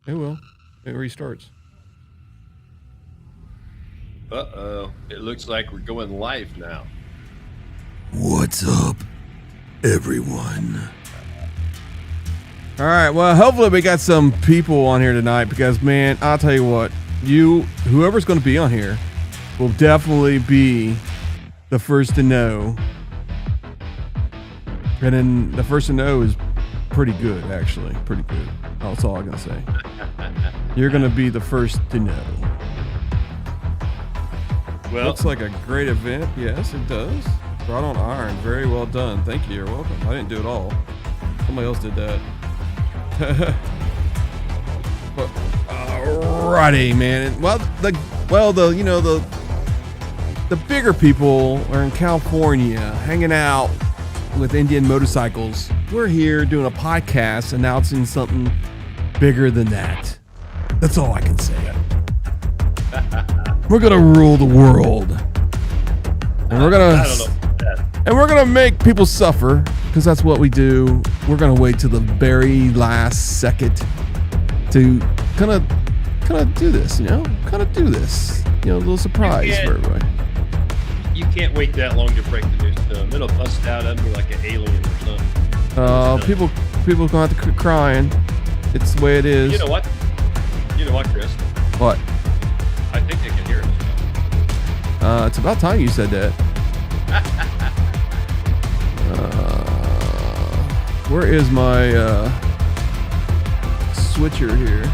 It will. It restarts. Uh-oh. It looks like we're going live now. What's up, everyone? All right. Well, hopefully we got some people on here tonight because, man, I'll tell you what, whoever's going to be on here will definitely be the first to know. And then the first to know is pretty good, actually. Pretty good. That's all I'm going to say. You're going to be the first to know. Well, looks like a great event. Yes, it does. Throttle Iron. Very well done. Thank you. You're welcome. I didn't do it all. Somebody else did that. But, alrighty, man. Well, the bigger people are in California hanging out with Indian motorcycles. We're here doing a podcast announcing something bigger than that. That's all I can say. We're gonna rule the world, and we're gonna make people suffer because that's what we do. We're gonna wait till the very last second to kind of do this, kind of do this, a little surprise for everybody. You can't wait that long to break the news to them. It'll bust out and be like an alien or something. People gonna have to quit crying. It's the way it is. You know what, Chris? What? I think they can hear us. It's about time you said that. Where is my switcher here?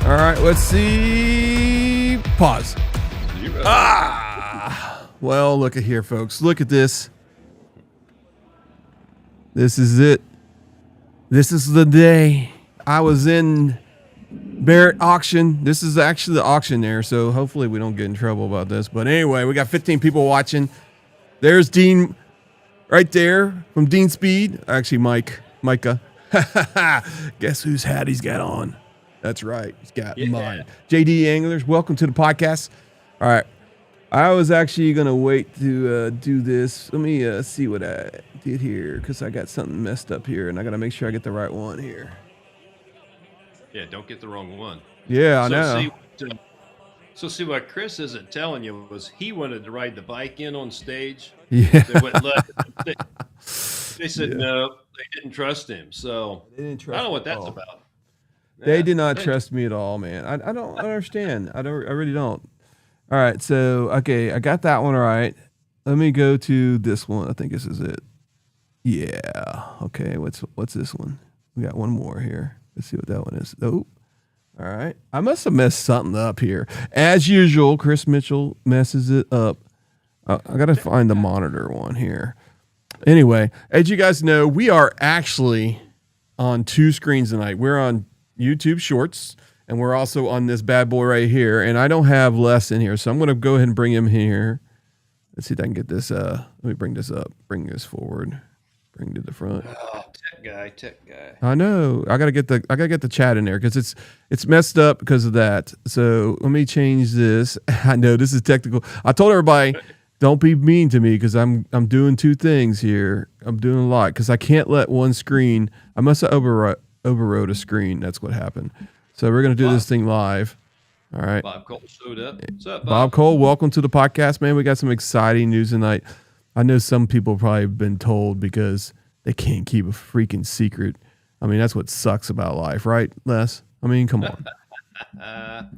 All right, let's see. Pause. Well, look at here, folks. Look at this. This is it. This is the day. I was in Barrett auction. This is actually the auction there, so hopefully we don't get in trouble about this. But anyway, we got 15 people watching. There's Dean right there from Dean Speed. Actually, Micah. Guess whose hat he's got on? That's right. He's got mine. JD Anglers, welcome to the podcast. All right. I was actually going to wait to do this. Let me see what I did here because I got something messed up here, and I got to make sure I get the right one here. Yeah, don't get the wrong one. Yeah, I know. See what Chris isn't telling you was he wanted to ride the bike in on stage. Yeah. They said no, they didn't trust him. So I don't know what that's about. They did not trust me at all, man. I don't understand. I really don't. All right, so okay, I got that one right. Let me go to this one. I think this is it. Yeah. Okay, what's this one? We got one more here. Let's see what that one is. Oh. All right. I must have messed something up here. As usual, Chris Mitchell messes it up. I got to find the monitor one here. Anyway, as you guys know, we are actually on two screens tonight. We're on YouTube Shorts, and we're also on this bad boy right here. And I don't have Les in here, so I'm going to go ahead and bring him here. Let's see if I can get this. Let me bring this up. Bring this forward. Bring to the front. Oh, tech guy. I know. I gotta get the chat in there because it's messed up because of that. So let me change this. I know this is technical. I told everybody, don't be mean to me because I'm doing two things here. I'm doing a lot because I can't let one screen. I must have overrode a screen. That's what happened. So we're gonna do this thing live. All right. Bob Cole showed up. What's up, Bob Cole? Welcome to the podcast, man. We got some exciting news tonight. I know some people probably have been told because they can't keep a freaking secret. I mean, that's what sucks about life, right, Les? I mean, come on. All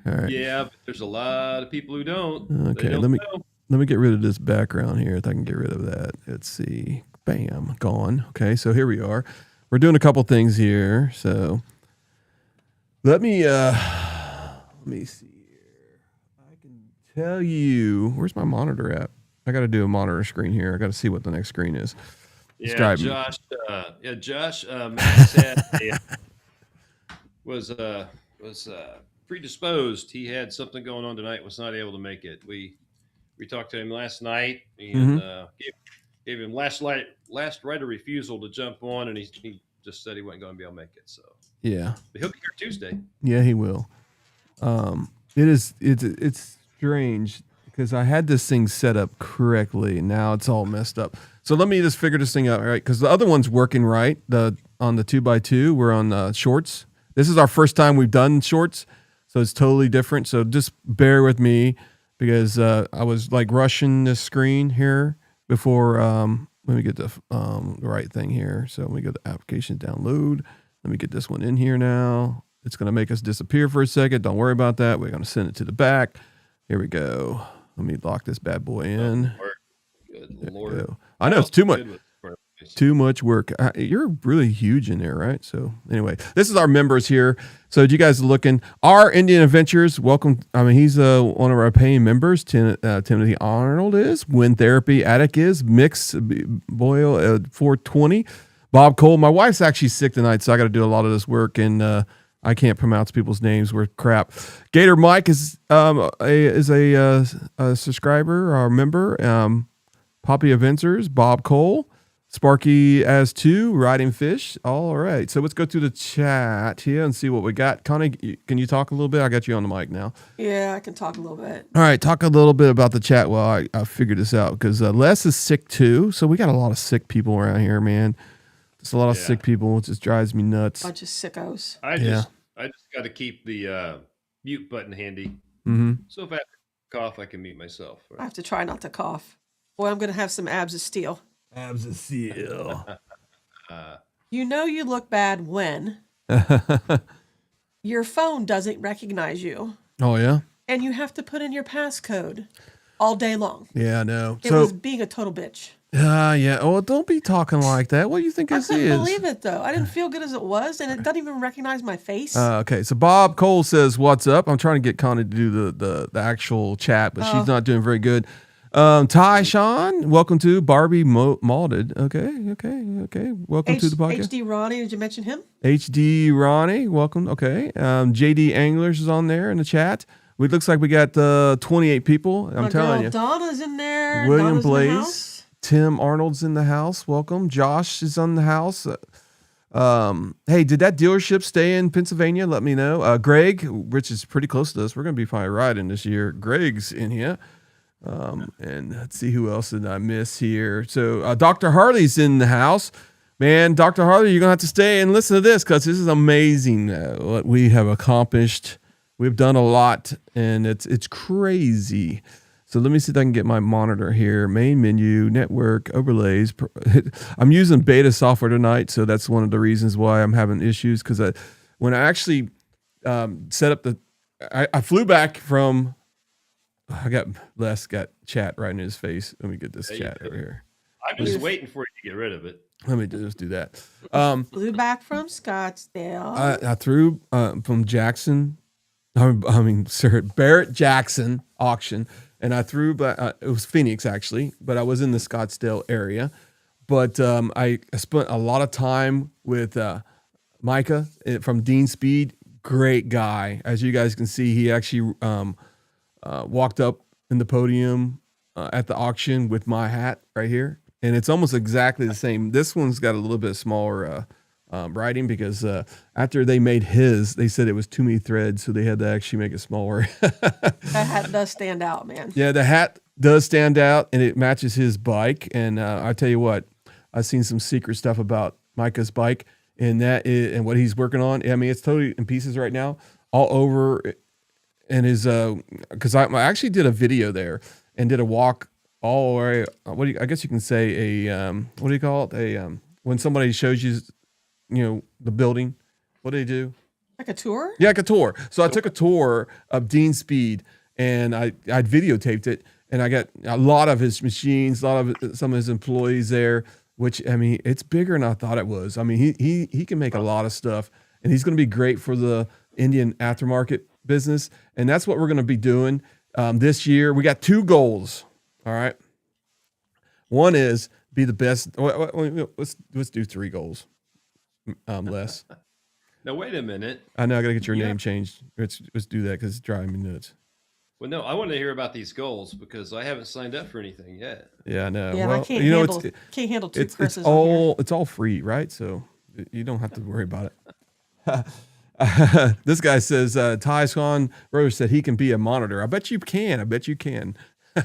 right. Yeah, but there's a lot of people who don't. Okay, let me get rid of this background here. If I can get rid of that. Let's see. Bam, gone. Okay, so here we are. We're doing a couple things here. So let me see here. I can tell you. Where's my monitor at? I got to do a monitor screen here. I got to see what the next screen is. Yeah, Josh. Josh. Matt said was predisposed. He had something going on tonight. Was not able to make it. We talked to him last night and gave him last right of refusal to jump on, and he just said he wasn't going to be able to make it. So yeah, but he'll be here Tuesday. Yeah, he will. It's strange because I had this thing set up correctly. And now it's all messed up. So let me just figure this thing out, right? Because the other one's working right. On the 2x2, we're on shorts. This is our first time we've done shorts, so it's totally different. So just bear with me because I was like rushing the screen here before. Let me get the right thing here. So let me go to application download. Let me get this one in here now. It's going to make us disappear for a second. Don't worry about that. We're going to send it to the back. Here we go. Let me lock this bad boy in. Good Lord. I know it's too much. Too much work. You're really huge in there, right? So anyway, this is our members here. So you guys are looking. Our Indian Adventures, welcome. I mean, he's one of our paying members. Timothy Arnold is. Wind Therapy Attic is. Mix Boyle 420. Bob Cole. My wife's actually sick tonight, so I got to do a lot of this work, and I can't pronounce people's names. We're crap. Gator Mike is a subscriber or member. Poppy Adventures. Bob Cole. Sparky as 2, Riding Fish. All right. So let's go to the chat here and see what we got. Connie, can you talk a little bit? I got you on the mic now. Yeah, I can talk a little bit. All right. Talk a little bit about the chat while I figure this out because Les is sick too. So we got a lot of sick people around here, man. Just a lot of sick people. It just drives me nuts. Bunch of sickos. I just got to keep the mute button handy. Mm-hmm. So if I have to cough, I can mute myself. Right? I have to try not to cough. Boy, I'm going to have some abs of steel. Abs of steel. You know you look bad when your phone doesn't recognize you. Oh, yeah? And you have to put in your passcode all day long. Yeah, I know. It was being a total bitch. Yeah. Oh, don't be talking like that. What do you think this is? I couldn't believe it, though. I didn't feel good as it was, and it doesn't even recognize my face. Okay, so Bob Cole says, what's up? I'm trying to get Connie to do the actual chat, but she's not doing very good. Ty Sean, welcome to Barbie Malted. Okay. Welcome to the podcast. HD Ronnie, did you mention him? HD Ronnie, welcome. Okay. JD Anglers is on there in the chat. It looks like we got 28 people. I'm telling you. Donna's in there. William Donna's Blaze. Tim Arnold's in the house. Welcome. Josh is on the house. Hey, did that dealership stay in Pennsylvania? Let me know. Greg, which is pretty close to us. We're going to be probably riding this year. Greg's in here. And let's see who else did I miss here. So Dr. Harley's in the house. Man, Dr. Harley, you're going to have to stay and listen to this because this is amazing what we have accomplished. We've done a lot, and it's crazy. So let me see if I can get my monitor here. Main menu, network, overlays. I'm using beta software tonight, so that's one of the reasons why I'm having issues because when I actually set up I flew back from... Les got chat right in his face. Let me get this chat over here. I'm just waiting for you to get rid of it. Let me just do that. Flew back from Scottsdale. I threw from Jackson. Barrett-Jackson Auction, and I threw. It was Phoenix actually, but I was in the Scottsdale area. But I spent a lot of time with Micah from Dean Speed. Great guy, as you guys can see. He actually. Walked up in the podium at the auction with my hat right here. And it's almost exactly the same. This one's got a little bit smaller writing because after they made his, they said it was too many threads. So they had to actually make it smaller. That hat does stand out, man. Yeah, the hat does stand out and it matches his bike. And I tell you what, I've seen some secret stuff about Micah's bike and what he's working on. I mean, it's totally in pieces right now, all over. And his, because I actually did a video there and did a walk all the way. I guess you can say what do you call it? When somebody shows you, the building, what do they do? Like a tour? Yeah, like a tour. So I took a tour of Dean Speed and I videotaped it and I got a lot of his machines, some of his employees there, which, I mean, it's bigger than I thought it was. I mean, he can make a lot of stuff and he's going to be great for the Indian aftermarket business, and that's what we're going to be doing this year. We got 2 goals. All right, one is be the best. Let's do 3 goals. Les. Now wait a minute. I know I got to get your name changed. Let's do that because it's driving me nuts. Well, no, I want to hear about these goals because I haven't signed up for anything yet. Yeah, I know. Yeah, well, I can't handle 2 Chris's. It's all free, right? So you don't have to worry about it. This guy says Ty Swan Rose said he can be a monitor. I bet you can.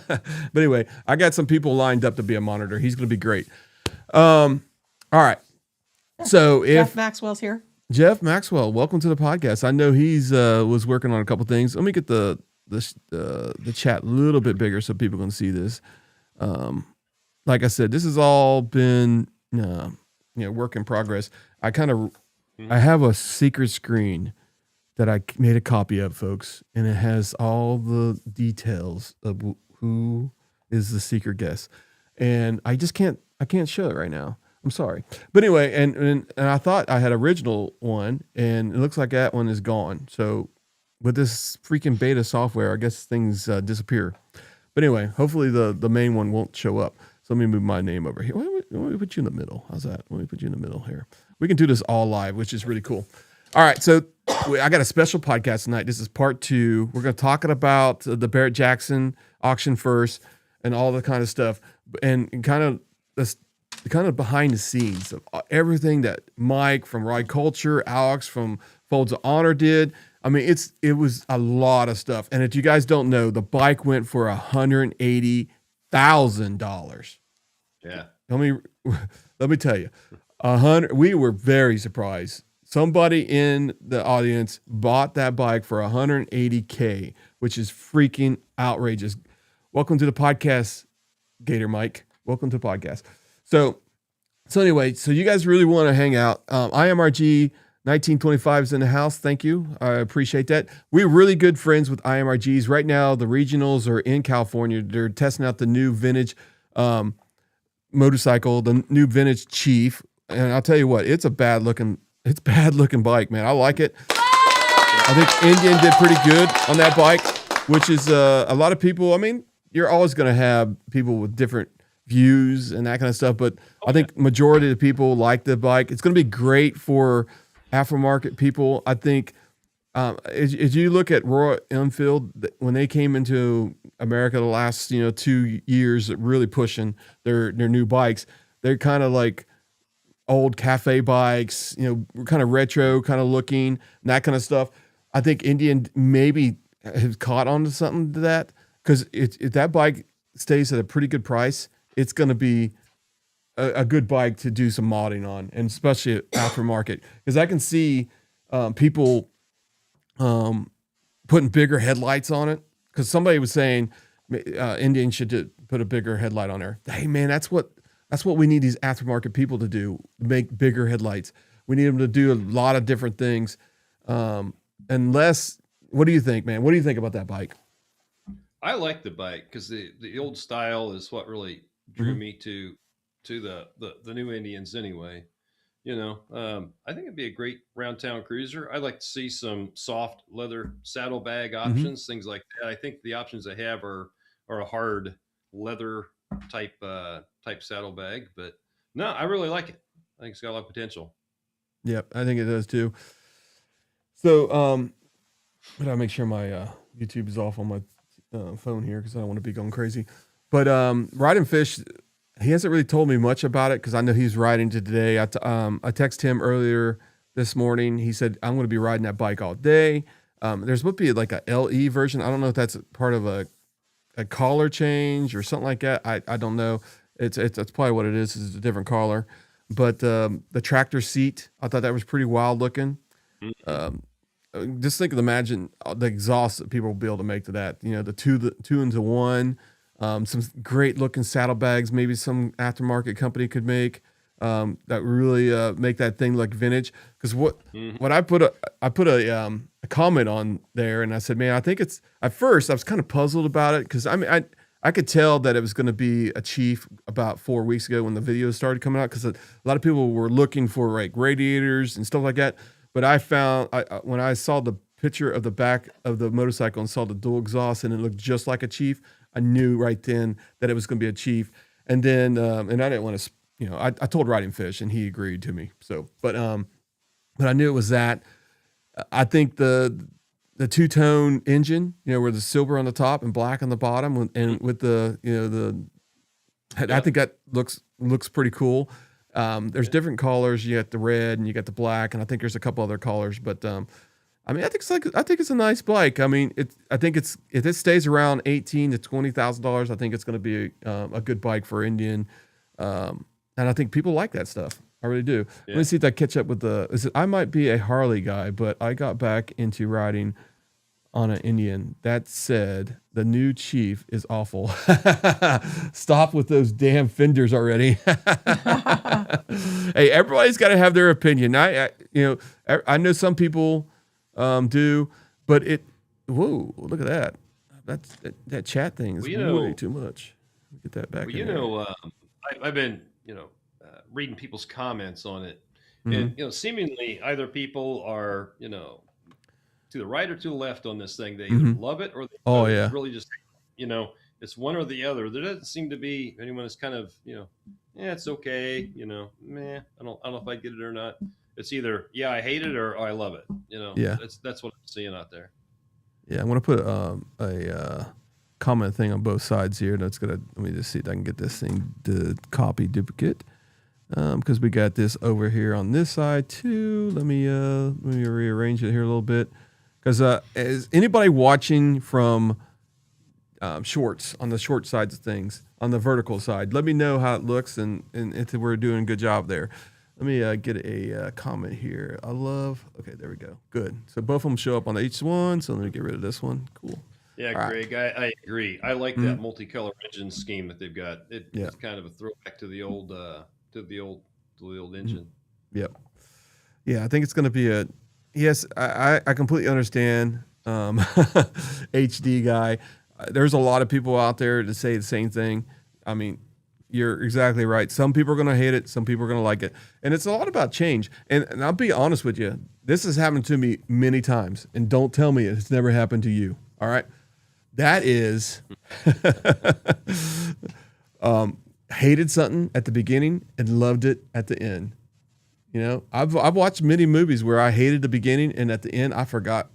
But anyway, I got some people lined up to be a monitor. He's going to be great. All right. So Jeff Maxwell's here. Jeff Maxwell, welcome to the podcast. I know he's was working on a couple things. Let me get the chat a little bit bigger so people can see this. Like I said, this has all been work in progress. I have a secret screen that I made a copy of, folks, and it has all the details of who is the secret guest, and I can't show it right now. I'm sorry. But anyway, and I thought I had original one, and it looks like that one is gone. So with this freaking beta software, I guess things disappear. But anyway, hopefully the main one won't show up. So let me move my name over here. Let me put you in the middle. How's that? Let me put you in the middle here. We can do this all live, which is really cool. All right, so I got a special podcast tonight. This is part 2. We're going to talk about the Barrett-Jackson auction first and all the kind of stuff, and kind of this kind of behind the scenes of everything that Mike from Ride Culture, Alex from Folds of Honor did. I mean, it was a lot of stuff. And if you guys don't know, the bike went for $180,000. Yeah. Let me tell you, we were very surprised. Somebody in the audience bought that bike for $180K, which is freaking outrageous. Welcome to the podcast, Gator Mike. Welcome to the podcast. So anyway, so you guys really want to hang out. IMRG 1925 is in the house. Thank you. I appreciate that. We're really good friends with IMRGs. Right now, the regionals are in California. They're testing out the new vintage motorcycle, the new vintage Chief. And I'll tell you what, it's bad looking bike, man. I like it. I think Indian did pretty good on that bike, which is a lot of people. I mean, you're always going to have people with different views and that kind of stuff, but I think majority of the people like the bike. It's going to be great for aftermarket people. I think as you look at Royal Enfield, when they came into America the last 2 years, really pushing their new bikes, they're kind of like old cafe bikes, kind of retro kind of looking and that kind of stuff. I think Indian maybe has caught on to something to that, because if that bike stays at a pretty good price, it's going to be a good bike to do some modding on, and especially aftermarket, because I can see people putting bigger headlights on it, because somebody was saying Indian should put a bigger headlight on there. Hey man, that's what we need these aftermarket people to do, make bigger headlights. We need them to do a lot of different things. Unless, what do you think, man? What do you think about that bike? I like the bike because the old style is what really drew me to the new Indians anyway. I think it'd be a great round town cruiser. I'd like to see some soft leather saddlebag options, things like that. I think the options they have are a hard leather type saddlebag, but no, I really like it. I think it's got a lot of potential. Yep, I think it does too. So, but I'll make sure my YouTube is off on my phone here, because I don't want to be going crazy. But Ride and Fish, he hasn't really told me much about it, because I know he's riding today. I texted him earlier this morning. He said, I'm going to be riding that bike all day. There's supposed to be like a LE version. I don't know if that's part of a collar change or something like that. I don't know. It's probably what it is. It's a different collar. But the tractor seat, I thought that was pretty wild looking. Just imagine the exhaust that people will be able to make to that. The two into one. Some great looking saddlebags, maybe some aftermarket company could make that really make that thing look vintage. Because what I put a comment on there, and I said, man, I think it's, at first I was kind of puzzled about it, because I could tell that it was going to be a Chief about 4 weeks ago when the videos started coming out, because a lot of people were looking for like radiators and stuff like that. But I found when I saw the picture of the back of the motorcycle and saw the dual exhaust and it looked just like a Chief, I knew right then that it was going to be a Chief. And then and I didn't want to, I told Riding Fish and he agreed to me. So, but I knew it was that. I think the two-tone engine, where the silver on the top and black on the bottom, and with the I think that looks pretty cool. There's different colors. You got the red and you got the black, and I think there's a couple other colors, but I mean, I think it's a nice bike. I mean, if it stays around $18,000 to $20,000, I think it's going to be a good bike for Indian. And I think people like that stuff. I really do. Yeah. Let me see if I catch up with I might be a Harley guy, but I got back into riding on an Indian. That said, the new Chief is awful. Stop with those damn fenders already. Hey, everybody's got to have their opinion. I know some people do, but whoa, look at that. That chat thing is way too much. Get that back. Well, I've been, reading people's comments on it, and seemingly either people are, to the right or to the left on this thing. They either love it or they really just, it's one or the other. There doesn't seem to be anyone that's kind of, it's okay, meh. I don't know if I get it or not. It's either I hate it or I love it. That's what I'm seeing out there. Yeah, I'm gonna put a comment thing on both sides here. Let me just see if I can get this thing to copy duplicate. Because we got this over here on this side too. Let me rearrange it here a little bit. Because is anybody watching from shorts on the short sides of things, on the vertical side? Let me know how it looks and if we're doing a good job there. Let me get a comment here. Okay, there we go. Good. So both of them show up on each one. So let me get rid of this one. Cool. Yeah, all Greg, right. I agree. I like that multicolor engine scheme that they've got. It's kind of a throwback to the old engine. Yep. Yeah, I think it's going to be yes, I completely understand. HD guy. There's a lot of people out there to say the same thing. I mean, you're exactly right. Some people are going to hate it. Some people are going to like it. And it's a lot about change. And I'll be honest with you. This has happened to me many times. And don't tell me it's never happened to you. All right. That is hated something at the beginning and loved it at the end. I've watched many movies where I hated the beginning and at the end I forgot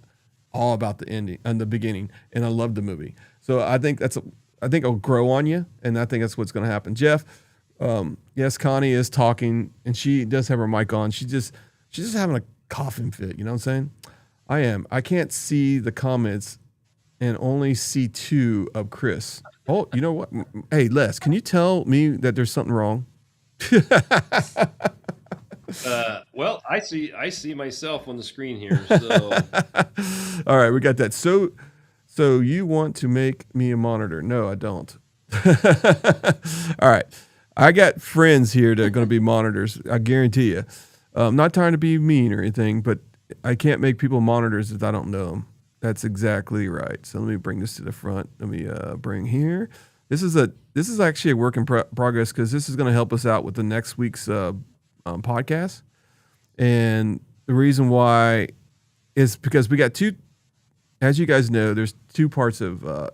all about the ending and the beginning and I loved the movie. So I think it'll grow on you, and I think that's what's going to happen. Jeff, yes, Connie is talking, and she does have her mic on. She's just having a coughing fit. You know what I'm saying? I am. I can't see the comments and only see 2 of Chris. Oh, you know what? Hey, Les, can you tell me that there's something wrong? Well, I see myself on the screen here. So, all right, we got that. So you want to make me a monitor? No, I don't. All right, I got friends here that are going to be monitors. I guarantee you. I'm not trying to be mean or anything, but I can't make people monitors if I don't know them. That's exactly right. So let me bring this to the front. Let me bring here. This is actually a work in progress because this is going to help us out with the next week's podcast. And the reason why is because we got 2, as you guys know, there's 2 parts of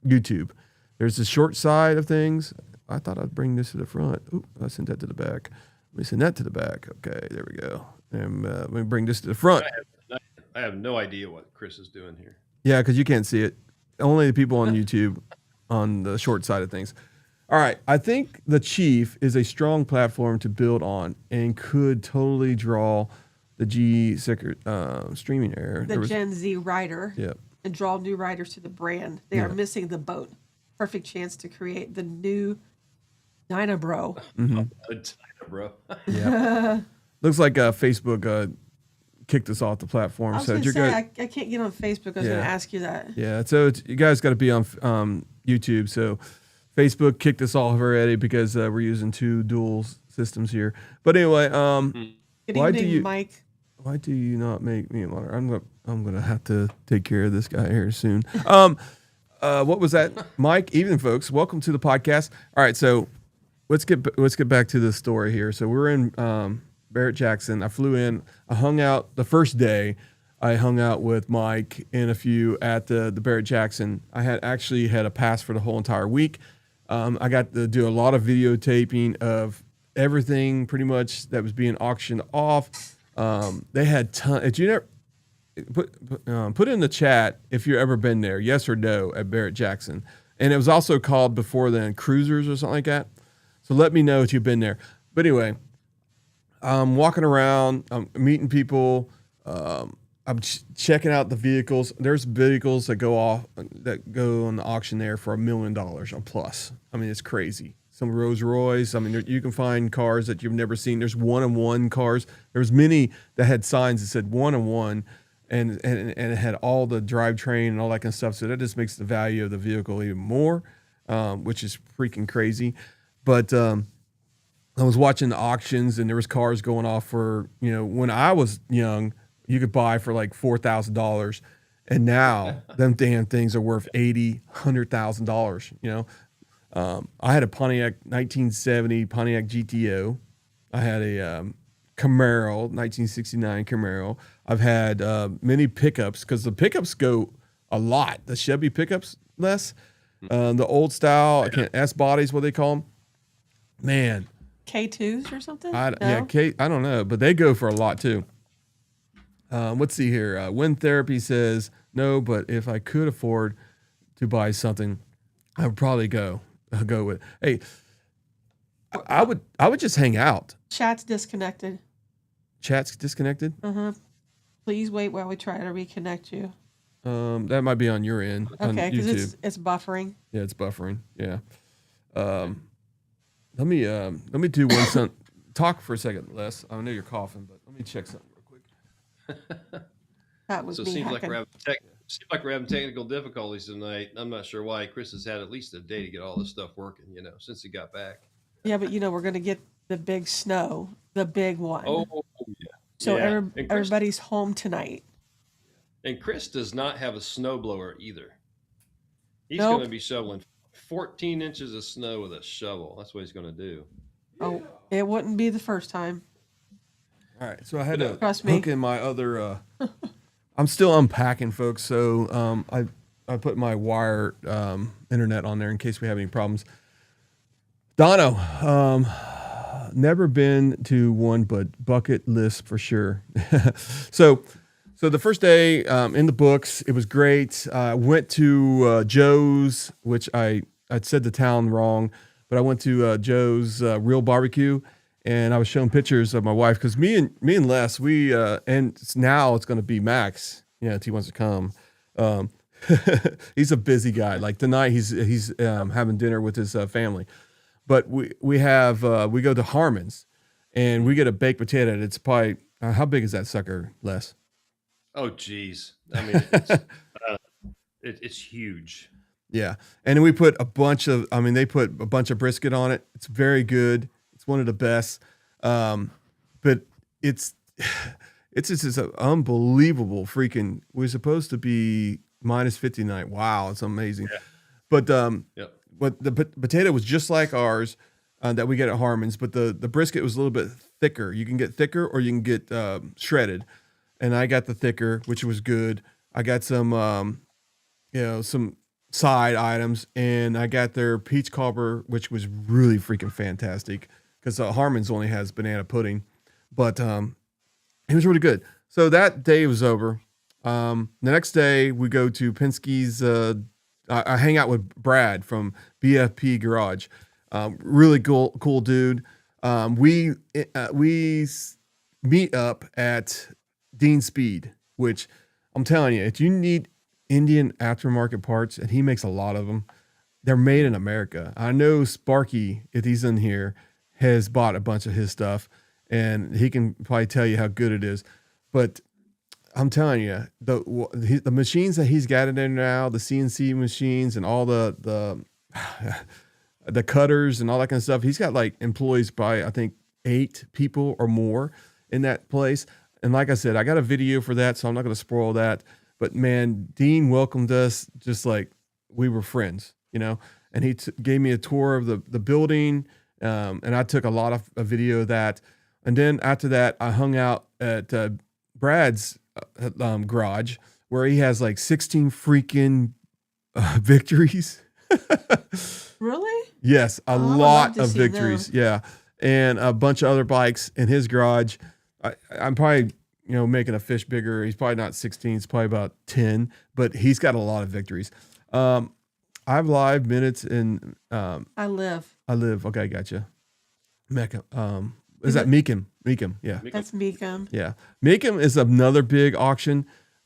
YouTube. There's the short side of things. I thought I'd bring this to the front. Ooh, I sent that to the back. Let me send that to the back. Okay, there we go. And let me bring this to the front. I have no idea what Chris is doing here. Yeah, because you can't see it. Only the people on YouTube on the short side of things. All right, I think the Chief is a strong platform to build on and could totally draw the streaming era. Gen Z rider. Yep. And draw new riders to the brand. They are missing the boat. Perfect chance to create the new Dynabro. Mm-hmm. Dynabro. Yeah. Looks like Facebook kicked us off the platform. I was going to say, I can't get on Facebook. I was going to ask you that. Yeah, so you guys got to be on YouTube. So Facebook kicked us off already because we're using 2 dual systems here. But anyway, good evening, Mike. Why do you not make me a monitor? I'm gonna have to take care of this guy here soon. What was that, Mike? Evening, folks. Welcome to the podcast. All right, so let's get back to the story here. So we're in Barrett-Jackson. I flew in. I hung out the first day. I hung out with Mike and a few at the Barrett-Jackson. I had a pass for the whole entire week. I got to do a lot of videotaping of everything pretty much that was being auctioned off. They had did you never put in the chat if you've ever been there, yes or no, at Barrett-Jackson. And it was also called before then Cruisers or something like that. So let me know if you've been there. But anyway, I'm walking around, I'm meeting people. I'm checking out the vehicles. There's vehicles that go on the auction there for $1 million or plus. I mean, it's crazy. Some Rolls Royce. I mean, you can find cars that you've never seen. There's one-on-one cars. There's many that had signs that said one-on-one, and it had all the drivetrain and all that kind of stuff. So that just makes the value of the vehicle even more, which is freaking crazy. But I was watching the auctions, and there was cars going off for, when I was young, you could buy for like $4,000, and now them damn things are worth $80,000, $100,000. I had a Pontiac 1970 Pontiac GTO. I had a Camaro 1969 Camaro. I've had many pickups, because the pickups go a lot. The Chevy pickups less. The old style S bodies, what they call them. Man. K2s or something? Yeah, I don't know, but they go for a lot too. Let's see here. Wind Therapy says, no, but if I could afford to buy something, I would probably go with it. Hey, I would just hang out. Chat's disconnected. Chat's disconnected? Uh-huh. Please wait while we try to reconnect you. That might be on your end. Okay, because it's buffering. Yeah, it's buffering. Yeah. Let me do one. Talk for a second, Les. I know you're coughing, but let me check something real quick. That was so. It me. Seems like we're having technical difficulties tonight. I'm not sure why. Chris has had at least a day to get all this stuff working. Since he got back. Yeah, but we're going to get the big snow, the big one. Oh, yeah. So yeah. Everybody's home tonight. And Chris does not have a snowblower either. He's Nope. going to be shoveling 14 inches of snow with a shovel. That's what he's going to do. Oh, it wouldn't be the first time. All right, so I had to Trust me. hook in my other. I'm still unpacking, folks. So I put my wire internet on there in case we have any problems. Dono, never been to one, but bucket list for sure. So the first day in the books, it was great. I went to Joe's, which I said the town wrong, but I went to Joe's Real Barbecue, and I was showing pictures of my wife, because me and Les, and now it's going to be Max. Yeah, if he wants to come. He's a busy guy. Like tonight, he's having dinner with his family. But we go to Harmon's, and we get a baked potato. And it's probably how big is that sucker, Les? Oh, geez. I mean, it's huge. Yeah, and then we put a bunch of. They put a bunch of brisket on it. It's very good. It's one of the best. But it's just an unbelievable freaking. We're supposed to be -50 night. Wow, it's amazing. Yeah. But Yep. But the potato was just like ours that we get at Harmon's, but the brisket was a little bit thicker. You can get thicker or you can get shredded. And I got the thicker, which was good. I got some, some side items, and I got their peach cobbler, which was really freaking fantastic, because Harmon's only has banana pudding, but it was really good. So that day was over. The next day we go to Penske's. I hang out with Brad from BFP Garage. Really cool dude. We meet up at Dean Speed, which I'm telling you, if you need Indian aftermarket parts, and he makes a lot of them, they're made in America. I know Sparky, if he's in here, has bought a bunch of his stuff, and he can probably tell you how good it is. But I'm telling you, the machines that he's got in there now, the CNC machines and all the cutters and all that kind of stuff, he's got like employees by, I think, 8 people or more in that place. And like I said, I got a video for that, so I'm not going to spoil that. But man, Dean welcomed us just like we were friends, and he gave me a tour of the building, and I took a lot of a video of that. And then after that, I hung out at Brad's garage, where he has like 16 freaking victories. Really? Yes, a lot of victories. Yeah, and a bunch of other bikes in his garage. I'm probably making a fish bigger. He's probably not 16. It's probably about 10, but he's got a lot of victories. I have live minutes in. I live. Okay, gotcha. Mecca. Is that Meekum? Meekum, yeah. That's Meekum. Yeah. Meekum is another big auction.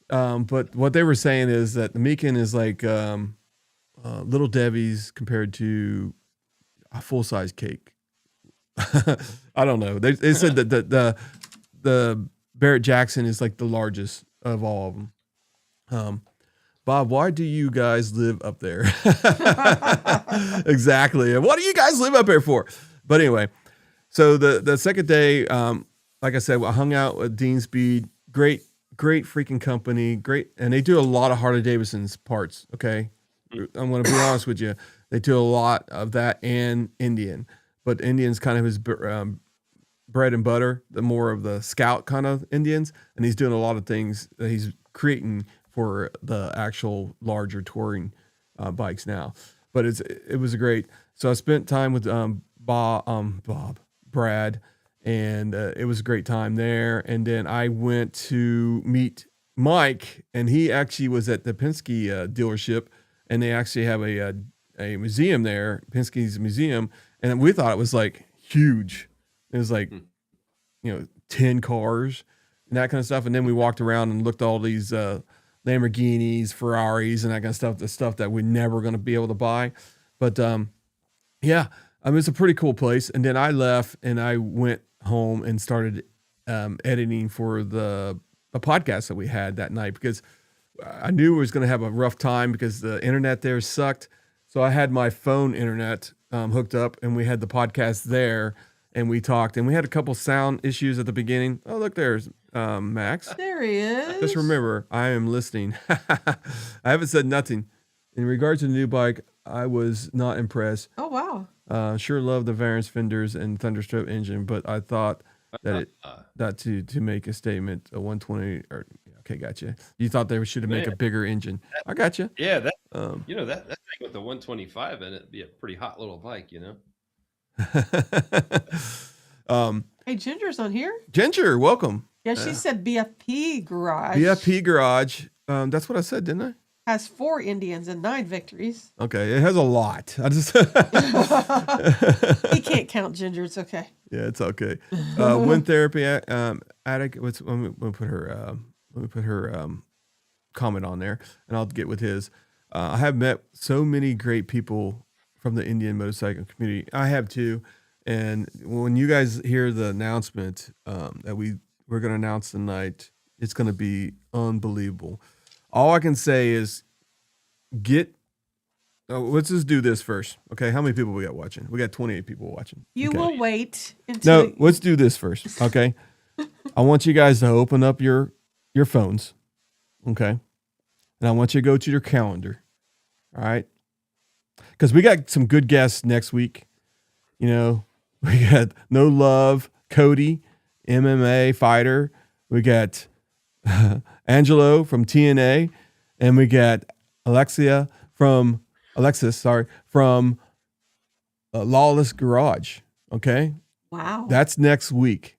But what they were saying is that the Meekum is like Little Debbie's compared to a full-size cake. I don't know. They said that the Barrett-Jackson is like the largest of all of them. Bob, why do you guys live up there? Exactly. What do you guys live up there for? But anyway, so the second day, like I said, I hung out with Dean Speed. Great freaking company. Great. And they do a lot of Harley-Davidson's parts. Okay. I'm going to be honest with you. They do a lot of that and Indian. But Indian's kind of his bread and butter, the more of the scout kind of Indians. And he's doing a lot of things that he's creating for the actual larger touring bikes now. But it was great. So I spent time with Brad, and it was a great time there. And then I went to meet Mike, and he actually was at the Penske dealership, and they actually have a museum there, Penske's museum, and we thought it was like huge. It was like 10 cars and that kind of stuff. And then we walked around and looked at all these Lamborghinis, Ferraris, and that kind of stuff, the stuff that we're never going to be able to buy. But yeah, I mean, it's a pretty cool place. And then I left and I went home and started editing for the podcast that we had that night, because I knew we was going to have a rough time because the internet there sucked. So I had my phone internet hooked up, and we had the podcast there, and we talked, and we had a couple sound issues at the beginning. Oh, look, there's Max. There he is. Just remember, I am listening. I haven't said nothing. In regards to the new bike, I was not impressed. Oh, wow. Sure love the Variance fenders and Thunderstroke engine, but I thought that to make a statement, a 120 or okay, gotcha. You thought they should have make a bigger engine. I gotcha. Yeah, that that thing with the 125 in it be a pretty hot little bike, Hey, Ginger's on here. Ginger, welcome. Yeah, she said BFP Garage. BFP Garage. That's what I said, didn't I? Has 4 Indians and 9 victories. Okay, it has a lot. I just He can't count Ginger. It's okay. Yeah, it's okay. Wind therapy addict. Let me put her comment on there, and I'll get with his. I have met so many great people from the Indian motorcycle community. I have too. And when you guys hear the announcement that we're going to announce tonight, it's going to be unbelievable. All I can say is let's just do this first. Okay. How many people we got watching? We got 28 people watching. You will wait until. No, let's do this first. Okay. I want you guys to open up your phones. Okay. And I want you to go to your calendar. All right. Because we got some good guests next week. We got No Love, Cody, MMA fighter. We got Angelo from TNA, and we got Alexis from Lawless Garage. Okay. Wow. That's next week.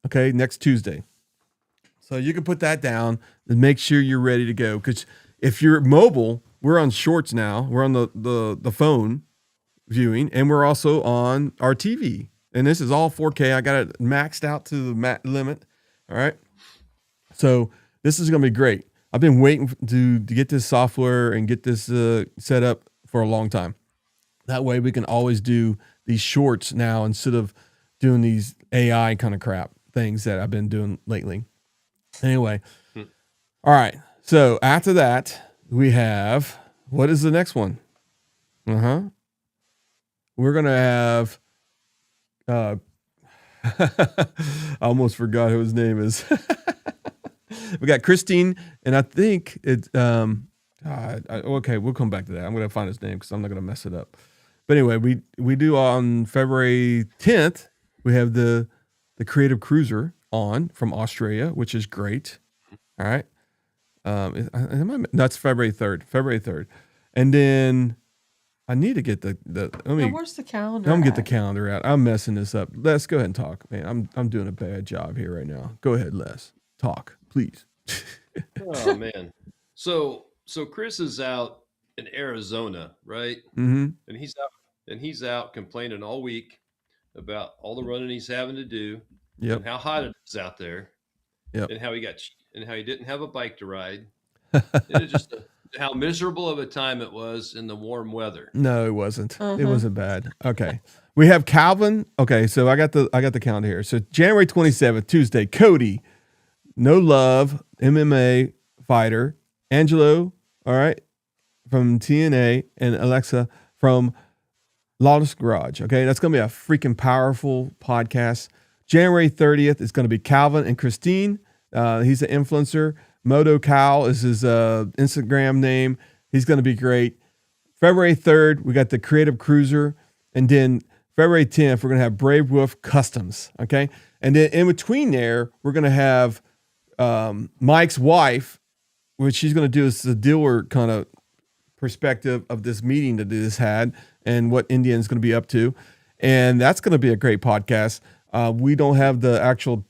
Okay. Next Tuesday. So you can put that down and make sure you're ready to go. Because if you're mobile, we're on shorts now. We're on the phone viewing, and we're also on our TV. And this is all 4K. I got it maxed out to the limit. All right. So this is going to be great. I've been waiting to get this software and get this set up for a long time. That way we can always do these shorts now instead of doing these AI kind of crap things that I've been doing lately. Anyway. All right. So after that, we have, what is the next one? We're going to have, I almost forgot who his name is. We got Christine, and I think it's, okay, we'll come back to that. I'm going to find his name because I'm not going to mess it up. But anyway, we do on February 10th, we have the Creative Cruiser on from Australia, which is great. All right. That's February 3rd. And then I need to get where's the calendar? I'm get the calendar out. I'm messing this up. Les, go ahead and talk, man. I'm doing a bad job here right now. Go ahead, Les. Talk, please. Oh man. So Chris is out in Arizona, right? Mm-hmm. And he's out complaining all week about all the running he's having to do, Yep. and how hot it is out there, Yep. and how he didn't have a bike to ride, and it just how miserable of a time it was in the warm weather. No, it wasn't. It wasn't bad. Okay. We have Calvin. Okay, so I got the calendar here. So January 27th, Tuesday, Cody, No Love, MMA fighter, Angelo, all right, from TNA, and Alexa from Lawless Garage. Okay, that's going to be a freaking powerful podcast. January 30th is going to be Calvin and Christine. He's an influencer. Moto Cal is his Instagram name. He's going to be great. February 3rd, we got the Creative Cruiser. And then February 10th, we're going to have Brave Wolf Customs. Okay. And then in between there, we're going to have Mike's wife, which she's going to do is the dealer kind of perspective of this meeting that this had and what Indian's going to be up to. And that's going to be a great podcast. We don't have the actual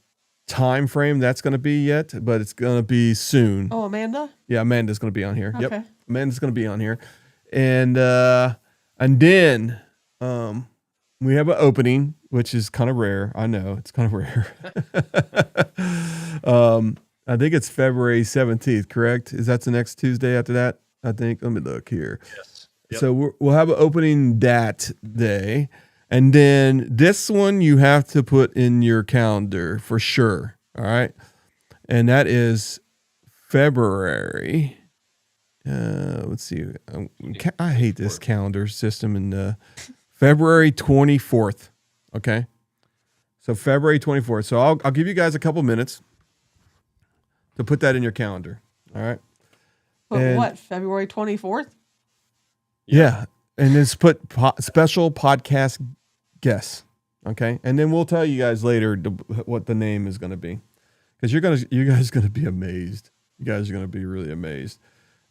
time frame that's going to be yet, but it's going to be soon. Oh, Amanda? Yeah, Amanda's going to be on here. Okay. Yep. Amanda's going to be on here. And then we have an opening, which is kind of rare. I know it's kind of rare. I think it's February 17th, correct? Is that the next Tuesday after that? I think. Let me look here. Yes. Yep. So we'll have an opening that day. And then this one you have to put in your calendar for sure. All right. And that is February. Let's see. I hate this calendar system. And February 24th. Okay. So February 24th. So I'll give you guys a couple minutes to put that in your calendar. All right. But what? February 24th? Yeah. And then put special podcast guests. Okay. And then we'll tell you guys later what the name is going to be, because you guys are going to be amazed. You guys are going to be really amazed.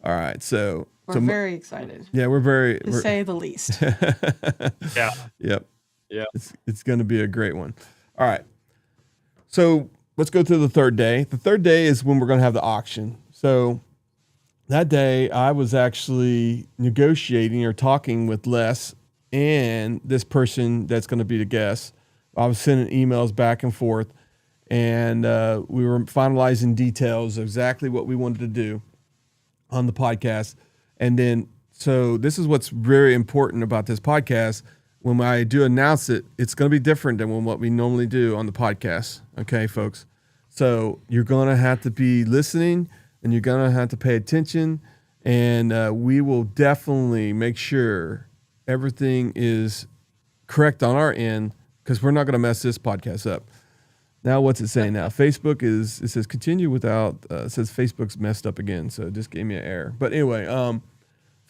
All right. So we're very excited. Yeah. We're to say the least. Yeah. Yep. Yeah. It's going to be a great one. All right. So let's go to the third day. The third day is when we're going to have the auction. So that day I was actually negotiating or talking with Les and this person that's going to be the guest. I was sending emails back and forth, and we were finalizing details of exactly what we wanted to do on the podcast. And then, so this is what's very important about this podcast. When I do announce it, it's going to be different than what we normally do on the podcast. Okay, folks? So you're going to have to be listening, and you're going to have to pay attention, and we will definitely make sure everything is correct on our end, because we're not going to mess this podcast up. Now, what's it saying now? Facebook it says continue without, it says Facebook's messed up again. So it just gave me an error. But anyway,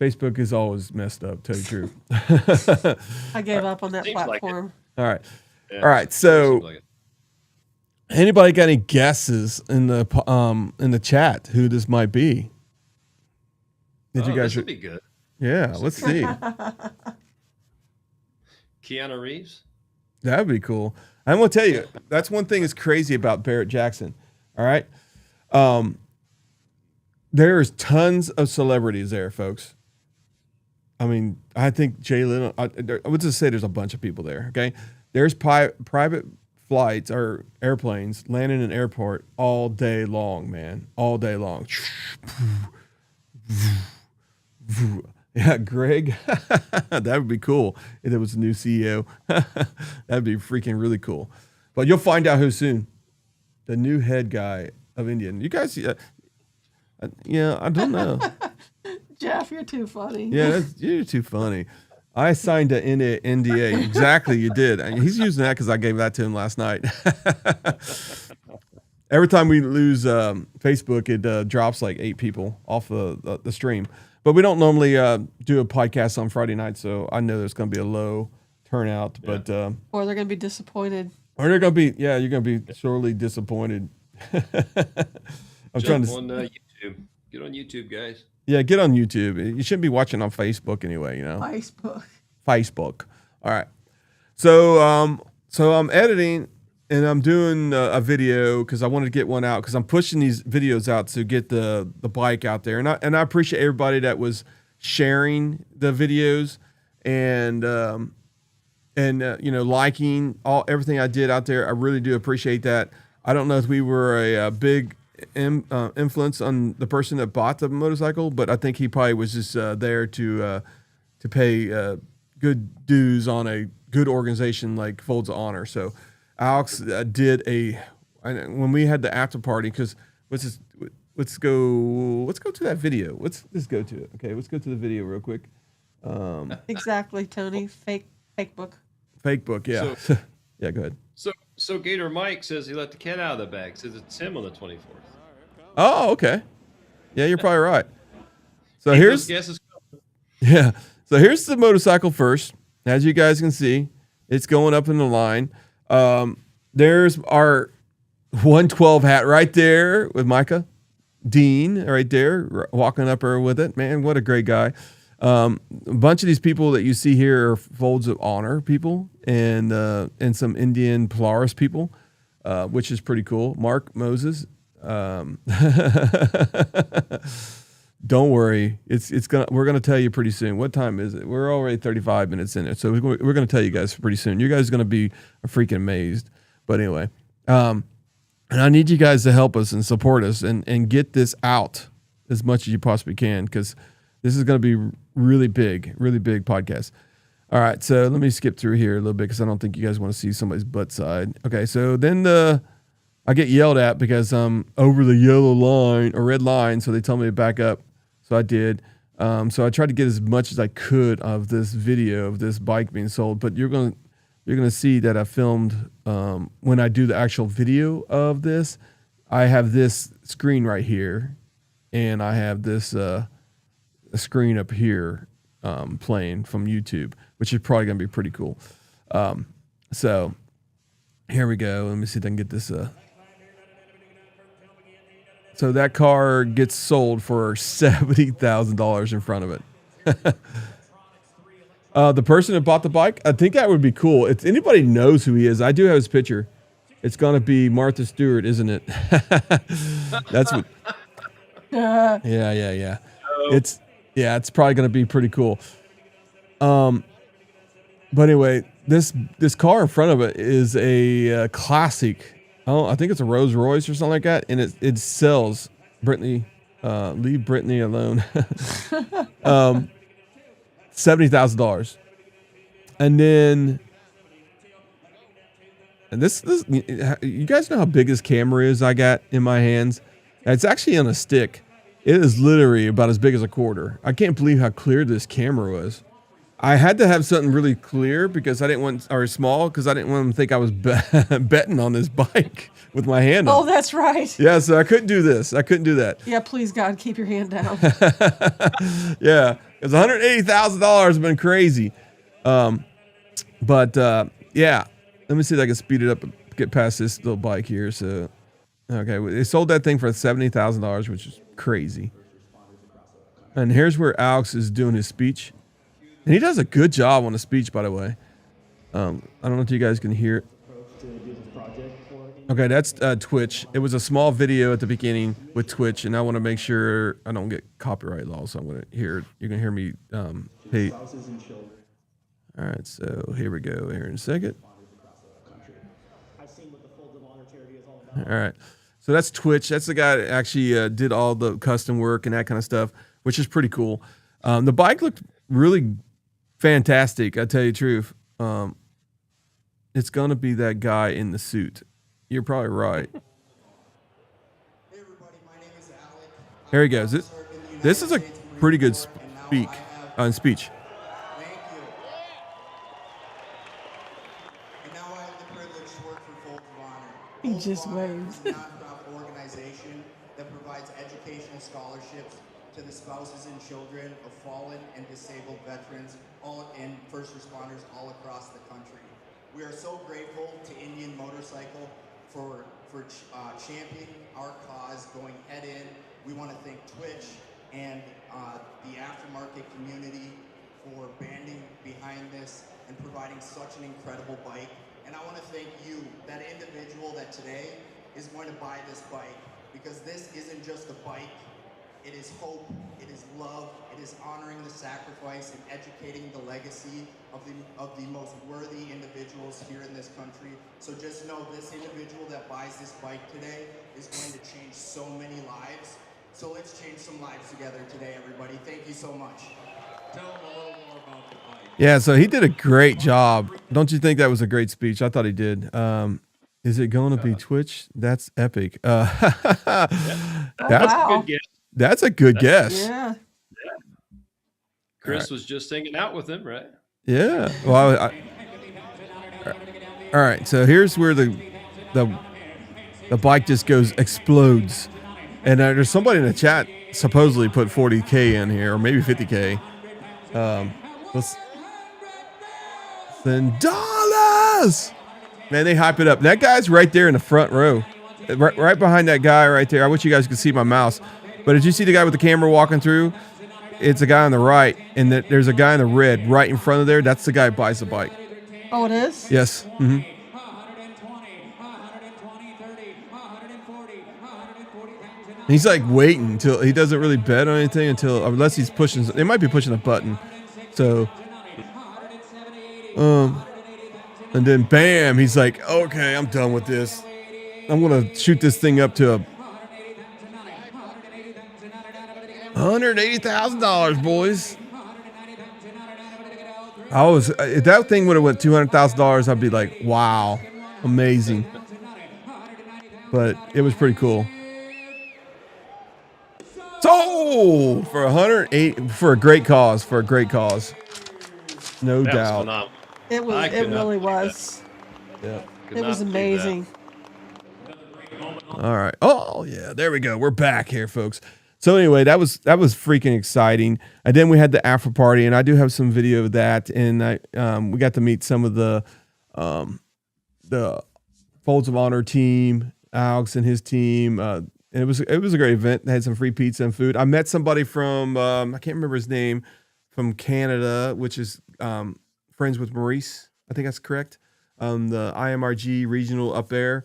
Facebook is always messed up, to tell you the truth. I gave up on that platform. All right. Yeah, all right. So like anybody got any guesses in the chat who this might be? you guys would be good. Yeah, let's see. Keanu Reeves. That would be cool. I'm going to tell you, that's one thing that's crazy about Barrett-Jackson. All right. There's tons of celebrities there, folks. I mean, I think Jay Leno, I would just say there's a bunch of people there. Okay. There's private flights or airplanes landing in an airport all day long, man. All day long. Yeah, Greg, that would be cool if it was a new CEO. That'd be freaking really cool. But you'll find out who soon. The new head guy of Indian. You guys, yeah, I don't know. Jeff, you're too funny. Yeah, you're too funny. I signed an NDA. Exactly, you did. And he's using that because I gave that to him last night. Every time we lose Facebook, it drops like 8 people off the stream. But we don't normally do a podcast on Friday night, so I know there's going to be a low turnout. Yeah. But or they're going to be disappointed. Or they're going to be, you're going to be sorely disappointed. I'm trying to on YouTube. Get on YouTube, guys. Yeah, get on YouTube. You shouldn't be watching on Facebook anyway, you know. Facebook. All right. So I'm editing. And I'm doing a video because I wanted to get one out because I'm pushing these videos out to get the bike out there. And I appreciate everybody that was sharing the videos and and liking everything I did out there. I really do appreciate that. I don't know if we were a big influence on the person that bought the motorcycle, but I think he probably was just there to pay good dues on a good organization like Folds of Honor. So Alex did when we had the after party, because let's go to that video. Let's go to it. Okay, let's go to the video real quick. Exactly, Tony. Fake book. Fake book, yeah. Yeah, go ahead. So Gator Mike says he let the cat out of the bag. Says it's him on the 24th. Oh, okay. Yeah, you're probably right. So here's the motorcycle first. As you guys can see, it's going up in the line. There's our 112 hat right there with Micah Dean right there walking up her with it. Man, what a great guy. A bunch of these people that you see here are Folds of Honor people and some Indian Polaris people, which is pretty cool. Mark Moses. Don't worry, we're gonna tell you pretty soon. What time is it? We're already 35 minutes in it, so we're gonna tell you guys pretty soon. You guys are gonna be freaking amazed. But anyway, and I need you guys to help us and support us and get this out as much as you possibly can, because this is gonna be really big podcast. All right, so let me skip through here a little bit because I don't think you guys want to see somebody's butt side. Okay, so then I get yelled at because I'm over the yellow line or red line, so they tell me to back up. So I did. So I tried to get as much as I could of this video of this bike being sold. But you're gonna see that I filmed when I do the actual video of this. I have this screen right here, and I have this a screen up here playing from YouTube, which is probably gonna be pretty cool. So here we go. Let me see if I can get this. So that car gets sold for $70,000 in front of it. The person that bought the bike, I think that would be cool. If anybody knows who he is, I do have his picture. It's going to be Martha Stewart, isn't it? That's what. Yeah. It's probably going to be pretty cool. But anyway, this car in front of it is a classic. Oh, I think it's a Rolls Royce or something like that, and it sells. Brittany, leave Brittany alone. $70,000, and this you guys know how big this camera is I got in my hands? It's actually on a stick. It is literally about as big as a quarter. I can't believe how clear this camera was. I had to have something really clear because I didn't want, or small, because I didn't want them to think I was betting on this bike with my hand on. Oh, that's right. Yeah, so I couldn't do this. I couldn't do that. Yeah, please, God, keep your hand down. Yeah, because $180,000 has been crazy. But yeah, let me see if I can speed it up and get past this little bike here. So, okay, they sold that thing for $70,000, which is crazy. And here's where Alex is doing his speech. And he does a good job on the speech, by the way. I don't know if you guys can hear it. Okay, that's Twitch. It was a small video at the beginning with Twitch, and I want to make sure I don't get copyright laws, so I'm going to hear it. You're going to hear me hey. All right, so here we go here in a second. All right, so that's Twitch. That's the guy that actually did all the custom work and that kind of stuff, which is pretty cool. The bike looked really fantastic, I tell you the truth. It's going to be that guy in the suit. You're probably right. Hey everybody, my name is Alec. Here he goes. This is a pretty good speech. Thank you. And now I have the privilege to work for Folds of Honor. He Folds of just Honor waves. is a nonprofit organization that provides educational scholarships to the spouses and children of fallen and disabled veterans and first responders all across the country. We are so grateful to Indian Motorcycle for championing our cause, going head in. We want to thank Twitch and the aftermarket community for banding behind this and providing such an incredible bike. And I want to thank you, that individual that today is going to buy this bike, because this isn't just a bike. it is hope, it is love, it is honoring the sacrifice and educating the legacy of the most worthy individuals here in this country. So just know this individual that buys this bike today is going to change so many lives. So let's change some lives together today, everybody. Thank you so much. Tell them a little more about the bike. Yeah, so he did a great job. Don't you think that was a great speech? I thought he did. Is it going to be Twitch? That's epic. That's wow. Good guess. That's a good guess. Yeah. Chris was just hanging out with him, right? Yeah. Well, all right. So here's where the bike just explodes, and there's somebody in the chat supposedly put 40K in here, or maybe 50K. Let's send dollars. Man, they hype it up. That guy's right there in the front row, right behind that guy right there. I wish you guys could see my mouse, but did you see the guy with the camera walking through? It's a guy on the right, and there's a guy in the red right in front of there. That's the guy who buys the bike. Oh, it is? Yes. Mm-hmm. He's like waiting until he doesn't really bet on anything unless he's pushing. They might be pushing a button. So, and then bam, he's like, okay, I'm done with this. I'm gonna shoot this thing up to $180,000, boys. If that thing would have went $200,000, I'd be like, wow, amazing. But it was pretty cool. Sold for 108 for a great cause. No That doubt. was phenomenal. It was. It really was. Yeah. It was amazing. All right. Oh yeah, there we go. We're back here, folks. So anyway, that was freaking exciting. And then we had the after party, and I do have some video of that. And we got to meet some of the Folds of Honor team, Alex and his team. And it was a great event. They had some free pizza and food. I met somebody from I can't remember his name, from Canada, which is friends with Maurice. I think that's correct. The IMRG regional up there.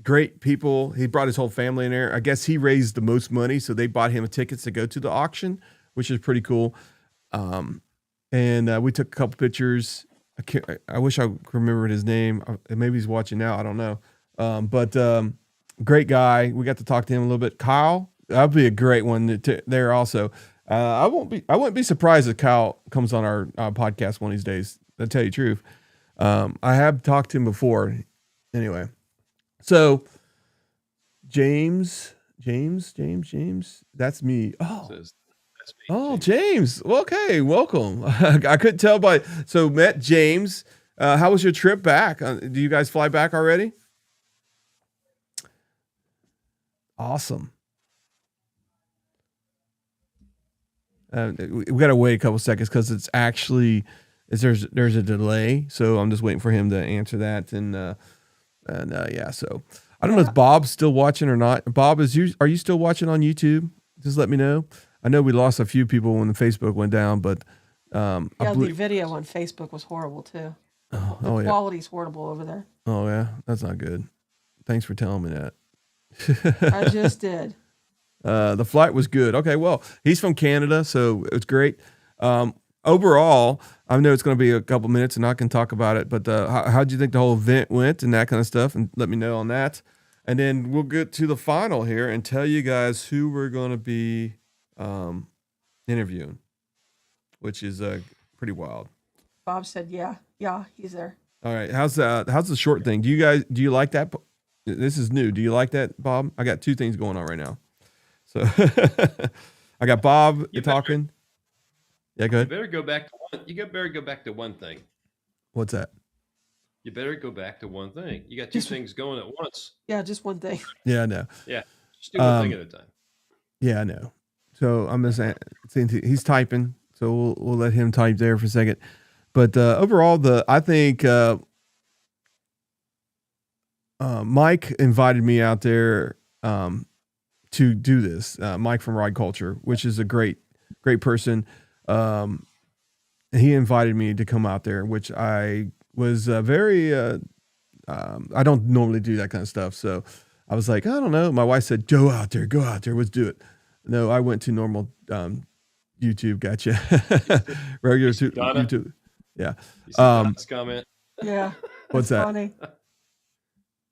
Great people. He brought his whole family in there. I guess he raised the most money, so they bought him tickets to go to the auction, which is pretty cool. And we took a couple pictures. I wish I could remember his name. Maybe he's watching now. I don't know. But great guy. We got to talk to him a little bit. Kyle, that'd be a great one there also. I wouldn't be surprised if Kyle comes on our podcast one of these days. To tell you the truth. I have talked to him before. Anyway. So, James, that's me. Oh, That's me, oh, James. Okay, welcome. I couldn't tell so met James. How was your trip back? Do you guys fly back already? Awesome. We got to wait a couple seconds because it's actually there's a delay. So I'm just waiting for him to answer that yeah, so I don't know if Bob's still watching or not. Bob, are you still watching on YouTube? Just let me know. I know we lost a few people when the Facebook went down, but the video on Facebook was horrible too. The quality's horrible over there. Oh yeah, that's not good. Thanks for telling me that. I just did. The flight was good. Okay, well, he's from Canada, so it's great. Overall, I know it's going to be a couple minutes and I can talk about it, but how do you think the whole event went and that kind of stuff? And let me know on that. And then we'll get to the final here and tell you guys who we're going to be interviewing, which is pretty wild. Bob said, yeah, he's there. All right. How's the short thing? Do you like that? This is new. Do you like that, Bob? I got two things going on right now. So I got Bob talking. Yeah, go ahead. You better go back to one thing. What's that? You better go back to one thing. You got two things going at once. Yeah, just one thing. Yeah, I know. Yeah, just do one thing at a time. Yeah, I know. So I'm just saying he's typing, so we'll let him type there for a second. But overall, I think Mike invited me out there to do this. Mike from Ride Culture, which is a great person. He invited me to come out there, which I was very, I don't normally do that kind of stuff. So I was like, I don't know. My wife said, go out there, let's do it. No, I went to normal YouTube. Gotcha. Regular Donna? YouTube. Yeah. You see Donna's comment? Yeah. What's that's that? Funny.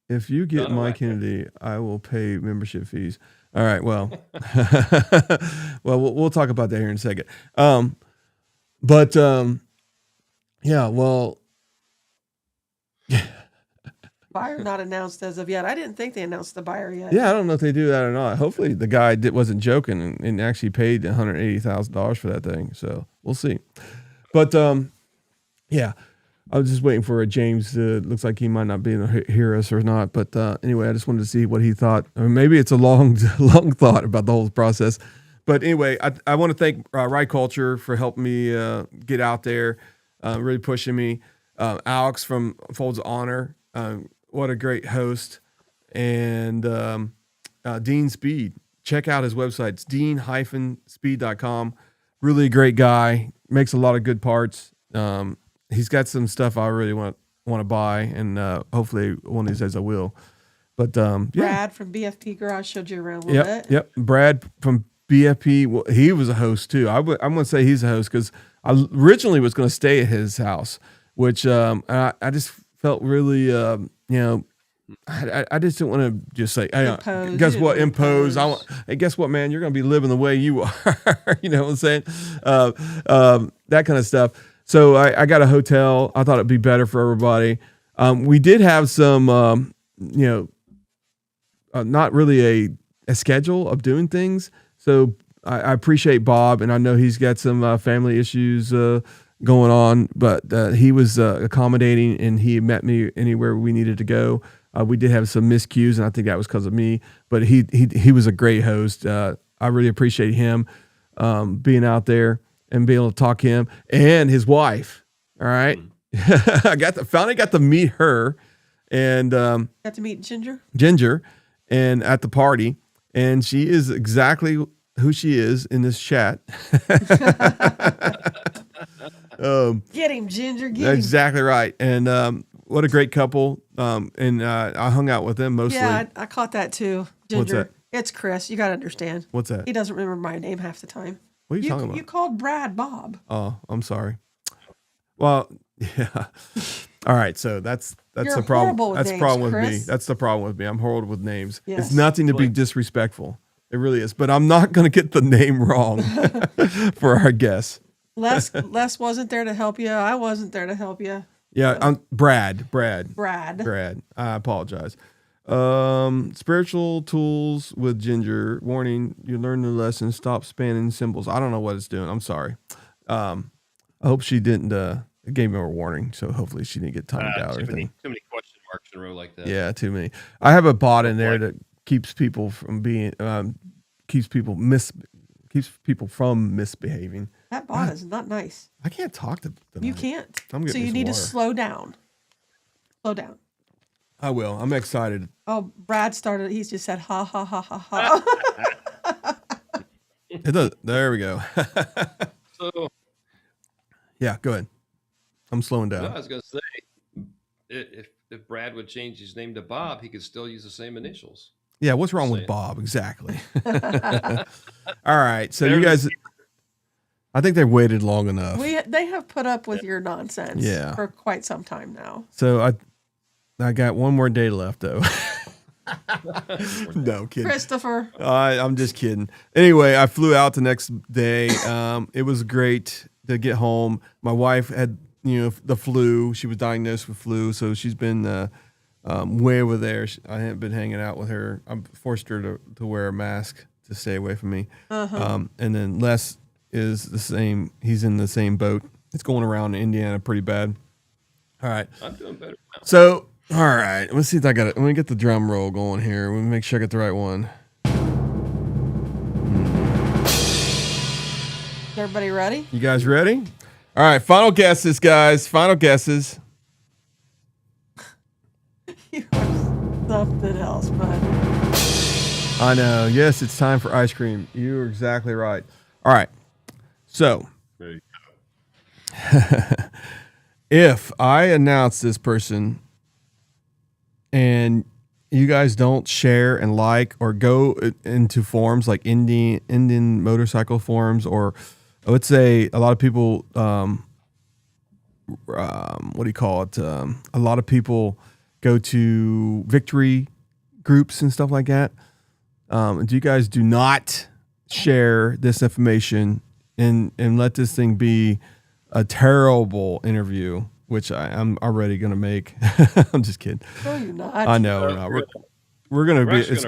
If you get Donna Mike Wacker. Kennedy, I will pay membership fees. All right. Well, we'll talk about that here in a second. Yeah. Well, Buyer not announced as of yet. I didn't think they announced the buyer yet. yeah. I don't know if they do that or not. Hopefully, the guy wasn't joking and actually paid $180,000 for that thing. So we'll see. But yeah. I was just waiting for James. Looks like he might not be able to hear us or not. But anyway, I just wanted to see what he thought. Or maybe it's a long thought about the whole process. But anyway, I want to thank Ride Culture for helping me get out there, really pushing me. Alex from Folds of Honor, what a great host. And Dean Speed. Check out his website. It's dean-speed.com. Really great guy. Makes a lot of good parts. He's got some stuff I really want to buy, and hopefully one of these days I will. But yeah. Brad from BFP Garage showed you around a little bit. Yep. Brad from BFP, well, he was a host too. I'm going to say he's a host because I originally was going to stay at his house, which I just felt really, I just didn't want to just say, hey, Impose. guess You what? didn't Impose. impose. Hey, guess what, man? You're going to be living the way you are. You know what I'm saying? That kind of stuff. So I got a hotel. I thought it'd be better for everybody. We did have some, not really a schedule of doing things. So I appreciate Bob, and I know he's got some family issues going on, but he was accommodating, and he met me anywhere we needed to go. We did have some miscues, and I think that was because of me, but he was a great host. I really appreciate him being out there and being able to talk to him and his wife. All right. I finally got to meet her and Got to meet Ginger and at the party. And she is exactly who she is in this chat. Get him, Ginger. Get him. Exactly right. And what a great couple. And I hung out with them mostly. Yeah, I caught that too. Ginger. What's that? It's Chris. You got to understand. What's that? He doesn't remember my name half the time. What are you talking about? You called Brad Bob. Oh, I'm sorry. Well, yeah. All right. So that's You're the problem. horrible with That's the names, problem with me. Chris. That's the problem with me. I'm horrible with names. Yes. It's nothing to be disrespectful. It really is. But I'm not going to get the name wrong for our guests. Les wasn't there to help you. I wasn't there to help you. Yeah. I'm Brad. Brad. I apologize. Spiritual tools with Ginger. Warning, you learn the lesson. Stop spamming symbols. I don't know what it's doing. I'm sorry. I hope she didn't it gave me a warning, so hopefully she didn't get timed out or anything. Too many question marks in a row like that. Yeah, too many. I have a bot in there that keeps people from being keeps people from misbehaving. That bot is not nice. I can't talk to them. You can't. I'm getting So you some need to water. slow down. Slow down. I will. I'm excited. Oh, Brad started. He's just said ha ha ha ha ha. It does. There we go. So Yeah, go ahead. I'm slowing no, I down. was going to say, if Brad would change his name to Bob, he could still use the same initials. Yeah, what's wrong with Same. Bob? Exactly. All right. So you guys, I think they've waited long enough. They have put up with your nonsense Yeah. for quite some time now. So I got one more day left though. No kidding. Christopher. I'm just kidding. Anyway, I flew out the next day. It was great to get home. My wife had, the flu. She was diagnosed with flu, so she's been way over there. I haven't been hanging out with her. I forced her to wear a mask to stay away from me. And then Les is the same. He's in the same boat. It's going around Indiana pretty bad. All right. I'm doing better now. So, all right. Let's see if I got it. Let me get the drum roll going here. Let me make sure I get the right one. Is everybody ready? You guys ready? All right. Final guesses, guys. Final guesses. You are something else, bud. I know. Yes, it's time for ice cream. You're exactly right. All right. So, There you if I announce this person and you guys don't share and like or go into forums like Indian motorcycle forums, or I would say a lot of people, what do you call it? A lot of people go to victory groups and stuff like that. Do you guys do not share this information and let this thing be a terrible interview, which I'm already going to make. I'm just kidding. No, you're not. I know. No, we're going to be. It's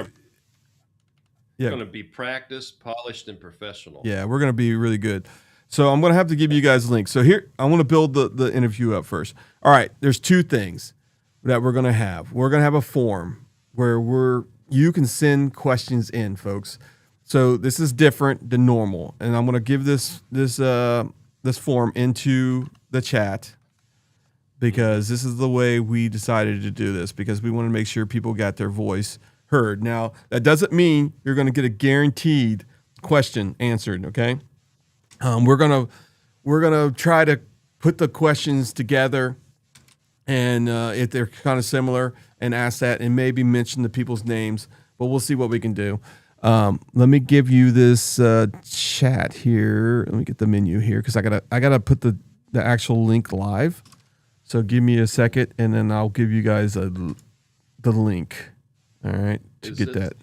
going to be practiced, polished, and professional. Yeah, we're going to be really good. So I'm going to have to give you guys a link. So here, I want to build the interview up first. All right, there's two things that we're going to have. We're going to have a form where you can send questions in, folks. So this is different than normal, and I'm going to give this form into the chat because this is the way we decided to do this, because we want to make sure people got their voice heard. Now, that doesn't mean you're going to get a guaranteed question answered, okay? We're gonna try to put the questions together, and if they're kind of similar, and ask that, and maybe mention the people's names. But we'll see what we can do. Let me give you this chat here. Let me get the menu here because I gotta put the actual link live. So give me a second, and then I'll give you guys the link. All right, to get that.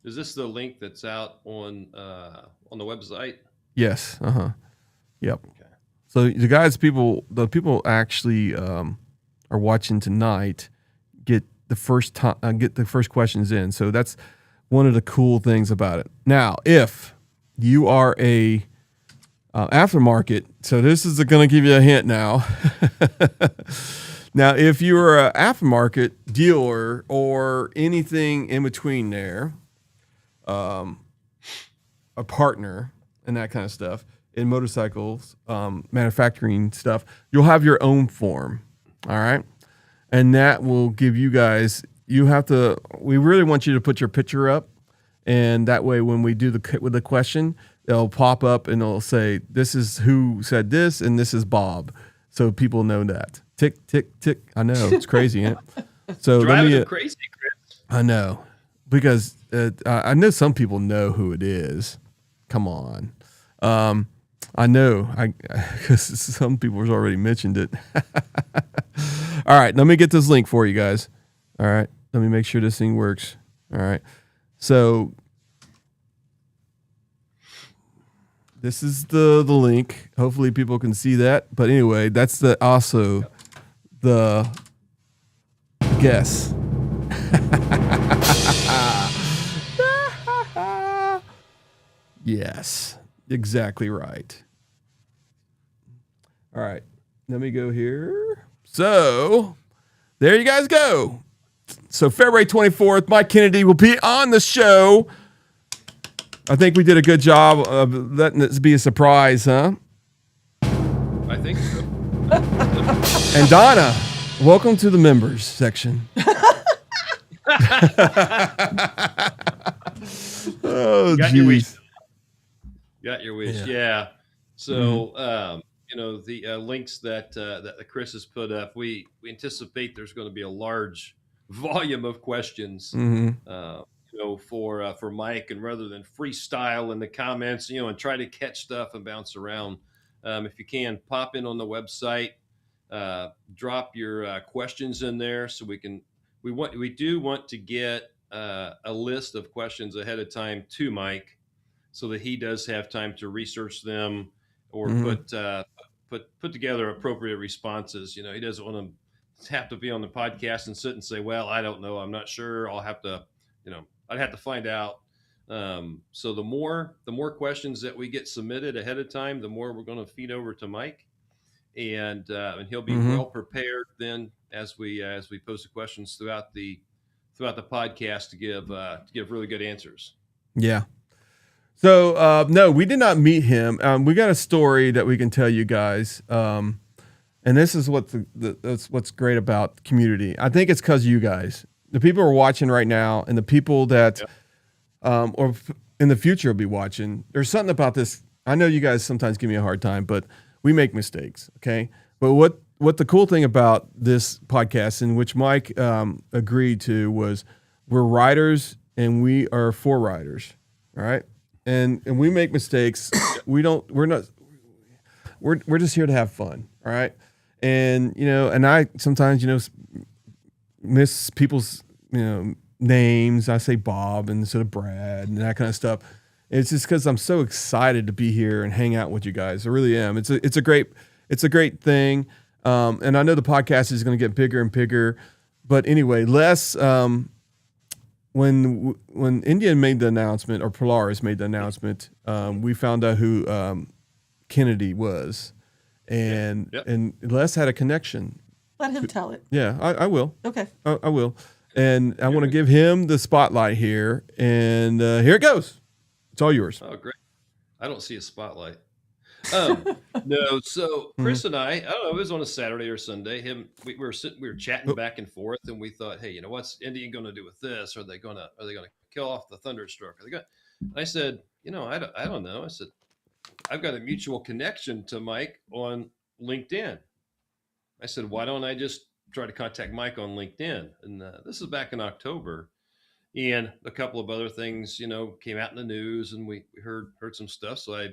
Is this the link that's out on the website? Yes. Yep. Okay. So the people actually are watching tonight get the first questions in. So that's one of the cool things about it. Now, if you are a aftermarket, so this is going to give you a hint now. Now, if you are an aftermarket dealer or anything in between there, a partner and that kind of stuff in motorcycles, manufacturing stuff, you'll have your own form. All right. And that will give you guys, we really want you to put your picture up. And that way, when we do the question, it'll pop up and it'll say, this is who said this, and this is Bob. So people know that. Tick, tick, tick. I know. It's crazy, ain't it? So Driving them crazy, Chris. I know. Because I know some people know who it is. Come on. I know. Because some people have already mentioned it. All right. Let me get this link for you guys. All right. Let me make sure this thing works. All right. So this is the link. Hopefully people can see that. But anyway, that's also the guess. Yes, exactly right. All right, let me go here. So there you guys go. So February 24th, Mike Kennedy will be on the show. I think we did a good job of letting this be a surprise, huh? I think so. And Donna, welcome to the members section. Oh, geez. Got your wish. Yeah. So, the links that Chris has put up, we anticipate there's going to be a large volume of questions, for Mike, and rather than freestyle in the comments, and try to catch stuff and bounce around, if you can pop in on the website, drop your questions in there so we do want to get a list of questions ahead of time to Mike, so that he does have time to research them or put together appropriate responses. He doesn't want to have to be on the podcast and sit and say, well, I don't know, I'm not sure, I'll have to, I'd have to find out. So the more questions that we get submitted ahead of time, the more we're going to feed over to Mike, and he'll be well prepared then as we post the questions throughout the podcast to give really good answers. Yeah. So, no, we did not meet him. We got a story that we can tell you guys. And this is that's what's great about community. I think it's because you guys, the people who are watching right now, and the people that, or in the future will be watching. There's something about this. I know you guys sometimes give me a hard time, but we make mistakes. Okay. But what the cool thing about this podcast, in which Mike agreed to, was we're riders and we are for riders. All right. And we make mistakes. We're just here to have fun. All right. And, and I sometimes, miss people's, names. I say Bob instead of Brad and that kind of stuff. It's just because I'm so excited to be here and hang out with you guys. I really am. It's a great thing. And I know the podcast is going to get bigger and bigger, but anyway, Les, when Indian made the announcement, or Polaris made the announcement, we found out who Kennedy was, and Les had a connection. Let him tell it. Yeah, I will. Okay. I will. And I want to give him the spotlight here, and here it goes. It's all yours. Oh, great. I don't see a spotlight. No, so Chris and I don't know, it was on a Saturday or Sunday. We were chatting back and forth, and we thought, hey, what's Indian going to do with this? Are they going to kill off the Thunderstruck? Are they going? I said, I don't know. I said, I've got a mutual connection to Mike on LinkedIn. I said, why don't I just try to contact Mike on LinkedIn? And this is back in October. And a couple of other things, came out in the news, and we heard some stuff. So I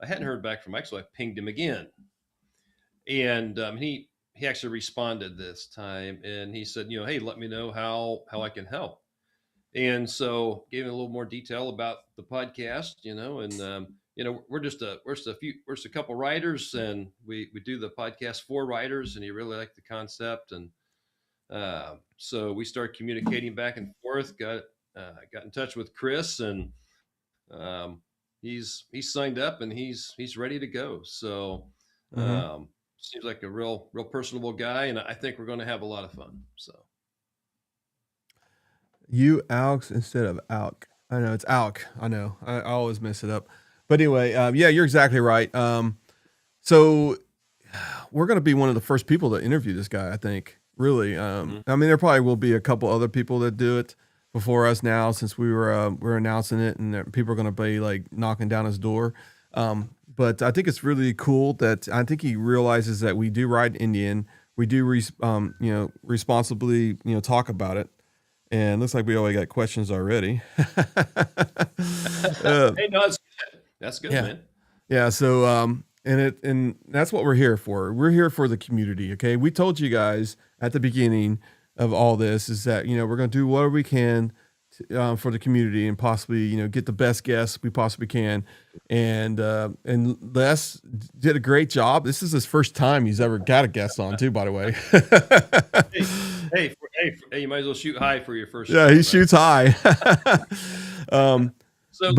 hadn't heard back from Mike, so I pinged him again. And he actually responded this time, and he said, hey, let me know how I can help. And so gave him a little more detail about the podcast, and we're just a couple writers, and we do the podcast for writers, and he really liked the concept. And so we started communicating back and forth, got in touch with Chris, and he's signed up, and he's ready to go. So seems like a real personable guy, and I think we're going to have a lot of fun. So you Alex instead of Alk. I know it's Alk. I know. I always mess it up. But anyway, yeah, you're exactly right. So we're going to be one of the first people to interview this guy, I think. Really. I mean, there probably will be a couple other people that do it before us now, since we're announcing it, and people are going to be like knocking down his door. But I think it's really cool that I think he realizes that we do ride Indian. We do, responsibly, talk about it. And looks like we already got questions already. Hey, no, that's good, man. Yeah. So, and that's what we're here for. We're here for the community. Okay. We told you guys at the beginning of all this is that, we're going to do whatever we can for the community, and possibly, get the best guests we possibly can. And Les did a great job. This is his first time he's ever got a guest on too, by the way. Hey, you might as well shoot high for your first. Yeah, he shoots high. So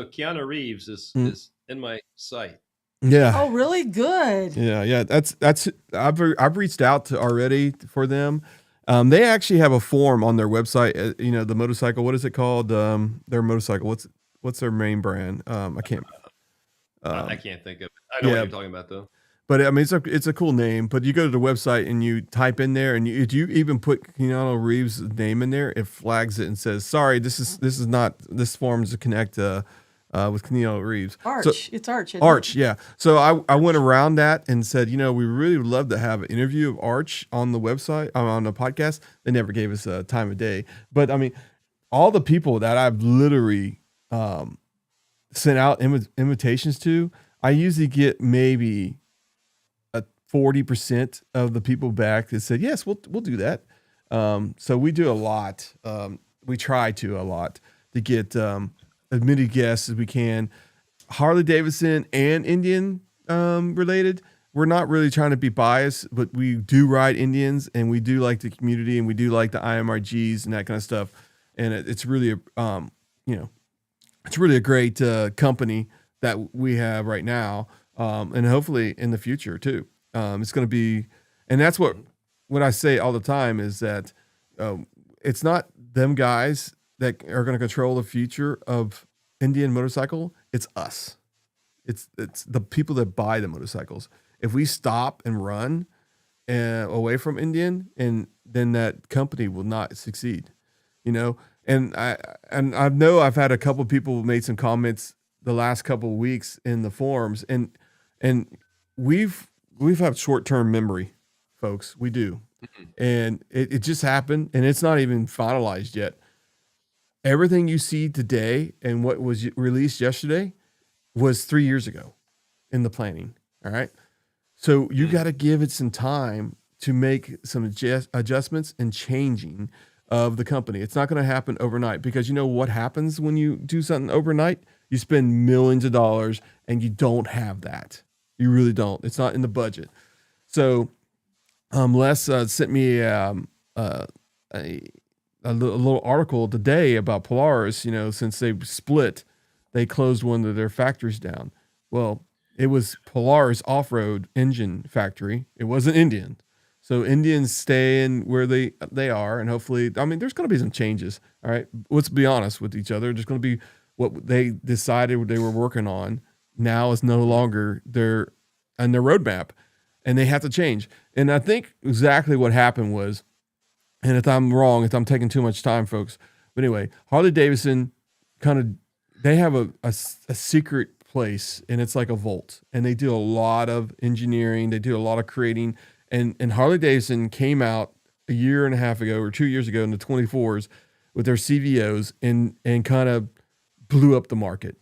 Keanu Reeves is in my sight. Yeah. Oh, really? Good. Yeah. That's I've reached out to already for them. They actually have a form on their website. The motorcycle. What is it called? Their motorcycle. What's their main brand? I can't think of it. I know what you're talking about though. But I mean, it's a cool name. But you go to the website and you type in there, and if you even put Keanu Reeves' name in there, it flags it and says, "Sorry, this is not this form to connect with Keanu Reeves." Arch, so, it's Arch. Arch, yeah. So I went around that and said, we really would love to have an interview of Arch on the website, on the podcast. They never gave us a time of day, but I mean, all the people that I've literally sent out invitations to, I usually get maybe 40% of the people back that said, yes, we'll do that. So we do a lot. We try to a lot to get as many guests as we can. Harley Davidson and Indian related. We're not really trying to be biased, but we do ride Indians, and we do like the community, and we do like the IMRGs and that kind of stuff. And it's really, it's really a great company that we have right now, and hopefully in the future too. It's going to be, and that's what I say all the time is that it's not them guys that are going to control the future of Indian motorcycle. It's us. It's the people that buy the motorcycles. If we stop and run away from Indian, and then that company will not succeed, And I know I've had a couple of people who made some comments the last couple of weeks in the forums, and we've we have short-term memory, folks. We do. And it just happened, and it's not even finalized yet. Everything you see today and what was released yesterday was 3 years ago in the planning. All right. So you got to give it some time to make some adjustments and changing of the company. It's not going to happen overnight, because you know what happens when you do something overnight? You spend millions of dollars and you don't have that. You really don't. It's not in the budget. So Les sent me a little article today about Polaris. You know, since they split, they closed one of their factories down. Well, it was Polaris off-road engine factory. It wasn't Indian. So Indians staying where they are, and hopefully, I mean, there's going to be some changes. All right, let's be honest with each other. There's going to be what they decided they were working on now is no longer on their roadmap, and they have to change. And I think exactly what happened was, and if I'm wrong, if I'm taking too much time, folks, but anyway, Harley Davidson they have a secret place, and it's like a vault, and they do a lot of engineering. They do a lot of creating, and Harley Davidson came out a year and a half ago or 2 years ago in the 24s with their CVOs and kind of blew up the market,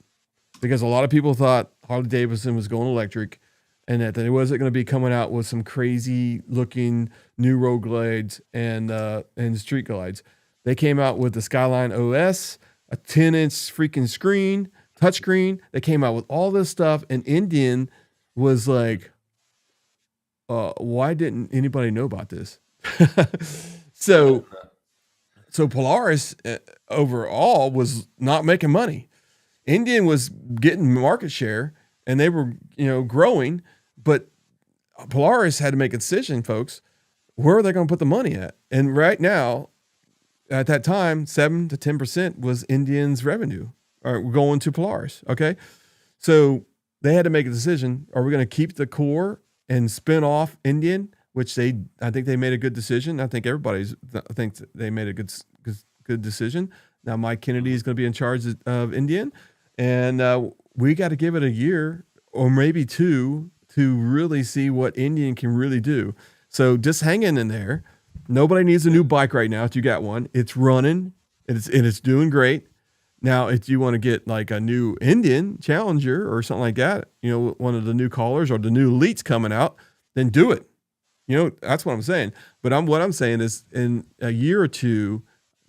because a lot of people thought Harley Davidson was going electric, and that it wasn't going to be coming out with some crazy looking new road glides and street glides. They came out with the Skyline OS, a 10-inch freaking screen, touchscreen. They came out with all this stuff, and Indian was like, why didn't anybody know about this? So Polaris overall was not making money. Indian was getting market share, and they were, growing, but Polaris had to make a decision, folks. Where are they going to put the money at? And right now, at that time, 7 to 10% was Indian's revenue going to Polaris. Okay. So they had to make a decision. Are we going to keep the core and spin off Indian, which I think they made a good decision. I think I think they made a good decision. Now Mike Kennedy is going to be in charge of Indian, and we got to give it a year or maybe two to really see what Indian can really do. So just hang in there. Nobody needs a new bike right now. If you got one, it's running and it's doing great. Now, if you want to get like a new Indian Challenger or something like that, one of the new callers or the new Elites coming out, then do it. That's what I'm saying. But what I'm saying is, in a year or two,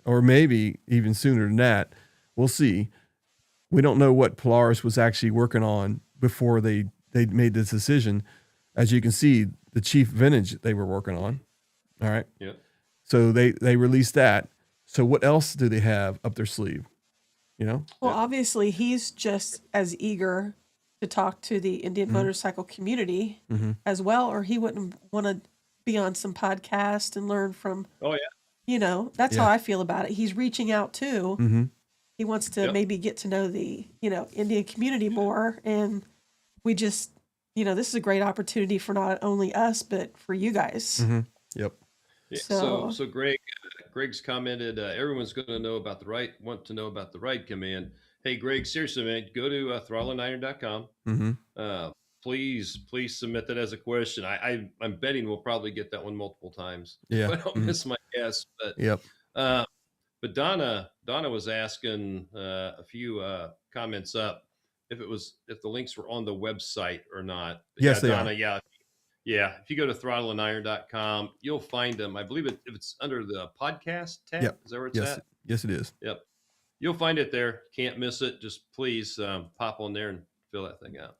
or maybe even sooner than that, we'll see. We don't know what Polaris was actually working on before they made this decision. As you can see, the Chief Vintage they were working on. All right. Yeah. So they released that. So what else do they have up their sleeve? Well, obviously he's just as eager to talk to the Indian motorcycle community as well, or he wouldn't want to be on some podcast and learn from. Oh yeah. That's how I feel about it. He's reaching out too. Mm-hmm. He wants to maybe get to know the, Indian community more. And we just, this is a great opportunity for not only us, but for you guys. Mm-hmm. Yep. Yeah, So Greg's commented, everyone's going to know about want to know about the ride command. Hey, Greg, seriously, man, go to throttleiron.com. Mm-hmm. Please submit that as a question. I'm betting we'll probably get that one multiple times. Yeah. I don't miss my guess. But Yep. But Donna was asking a few comments up if the links were on the website or not. But Yes, they Donna, are. Yeah. If you go to throttleiron.com, you'll find them. I believe if it's under the podcast tab. Yep. Is that where it's at? Yes, it is. Yep. You'll find it there. Can't miss it. Just please pop on there and fill that thing out.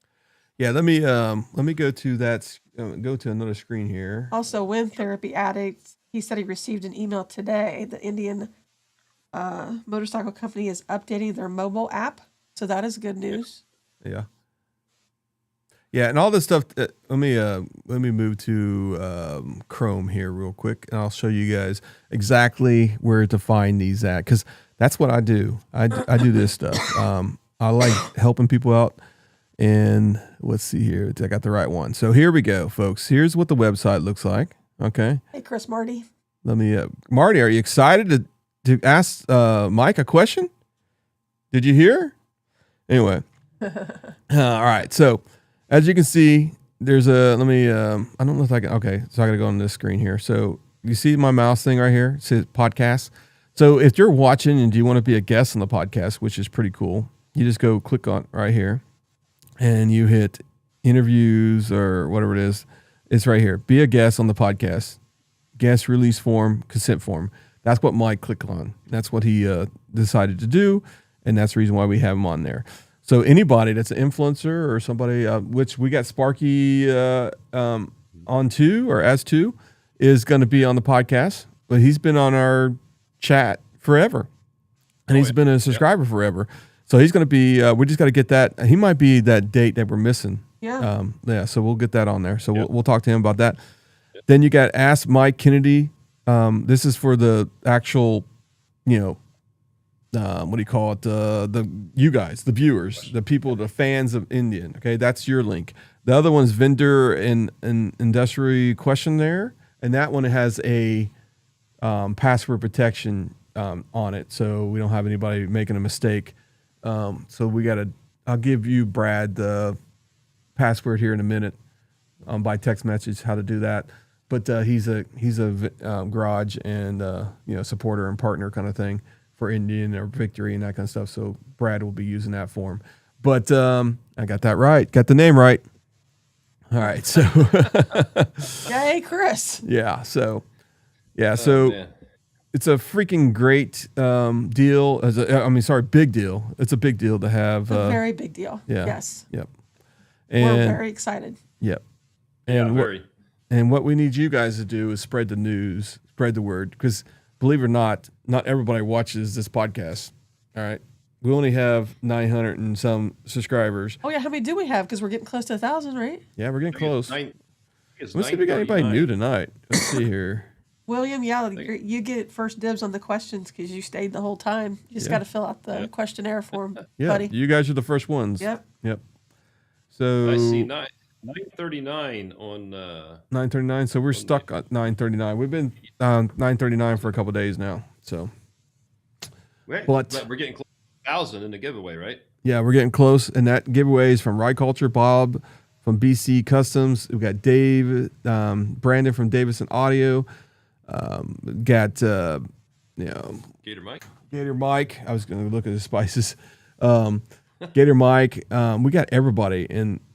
Yeah. Let me go to that. Go to another screen here. also, Wind Therapy Addict, he said he received an email today. The Indian motorcycle company is updating their mobile app. So that is good news. Yeah. Yeah, and all this stuff. Let me move to Chrome here real quick, and I'll show you guys exactly where to find these at, because that's what I do. I do this stuff. I like helping people out, and let's see here. I got the right one. So here we go, folks. Here's what the website looks like. Okay. Hey, Chris Marty. Let me, Marty, are you excited to ask Mike a question? Did you hear? Anyway. All right. So, as you can see, there's a, let me, I don't know if I can, okay, so I got to go on this screen here. So you see my mouse thing right here? It says podcast. So if you're watching and you want to be a guest on the podcast, which is pretty cool, you just go click on right here and you hit interviews or whatever it is. It's right here. Be a guest on the podcast. Guest release form, consent form. That's what Mike clicked on. That's what he decided to do. And that's the reason why we have him on there. So anybody that's an influencer or somebody, which we got Sparky on too, or as two, is going to be on the podcast. But he's been on our chat forever. And he's been a subscriber forever. So he's going to be, we just got to get that. He might be that date that we're missing. Yeah. So we'll get that on there. So we'll talk to him about that. Then you got Ask Mike Kennedy. This is for the actual, what do you call it? You guys, the viewers, the people, the fans of Indian. Okay, that's your link. The other one's vendor and industry question there, and that one has a password protection on it, so we don't have anybody making a mistake. So we got to. I'll give you, Brad, the password here in a minute by text message how to do that. But he's a garage and supporter and partner kind of thing for Indian or Victory and that kind of stuff. So Brad will be using that for him. But I got that right. Got the name right. All right. So Yay, Chris. yeah. So it's a freaking great deal. Big deal. It's a big deal to have. A very big deal. Yeah. Yes. Yep. We're very excited. Yep. And And what we need you guys to do is spread the news, spread the word, because believe it or not everybody watches this podcast. All right. We only have 900 and some subscribers. Oh, yeah. How many do we have? Because we're getting close to 1,000, right? Yeah, we're getting close. Let's see if we got anybody new tonight. Let's see here. William, you get first dibs on the questions because you stayed the whole time. You just got to fill out the questionnaire form, buddy. You guys are the first ones. Yep. So I see 939 on 939. So we're stuck at 939. We've been 939 for a couple of days now. So, but we're getting close to 1,000 in the giveaway, right? Yeah, we're getting close, and that giveaway is from Rye Culture, Bob from BC Customs. We got Dave, Brandon from Davison Audio. Got Gator Mike. Gator Mike. I was going to look at the spices. Gator Mike. We got everybody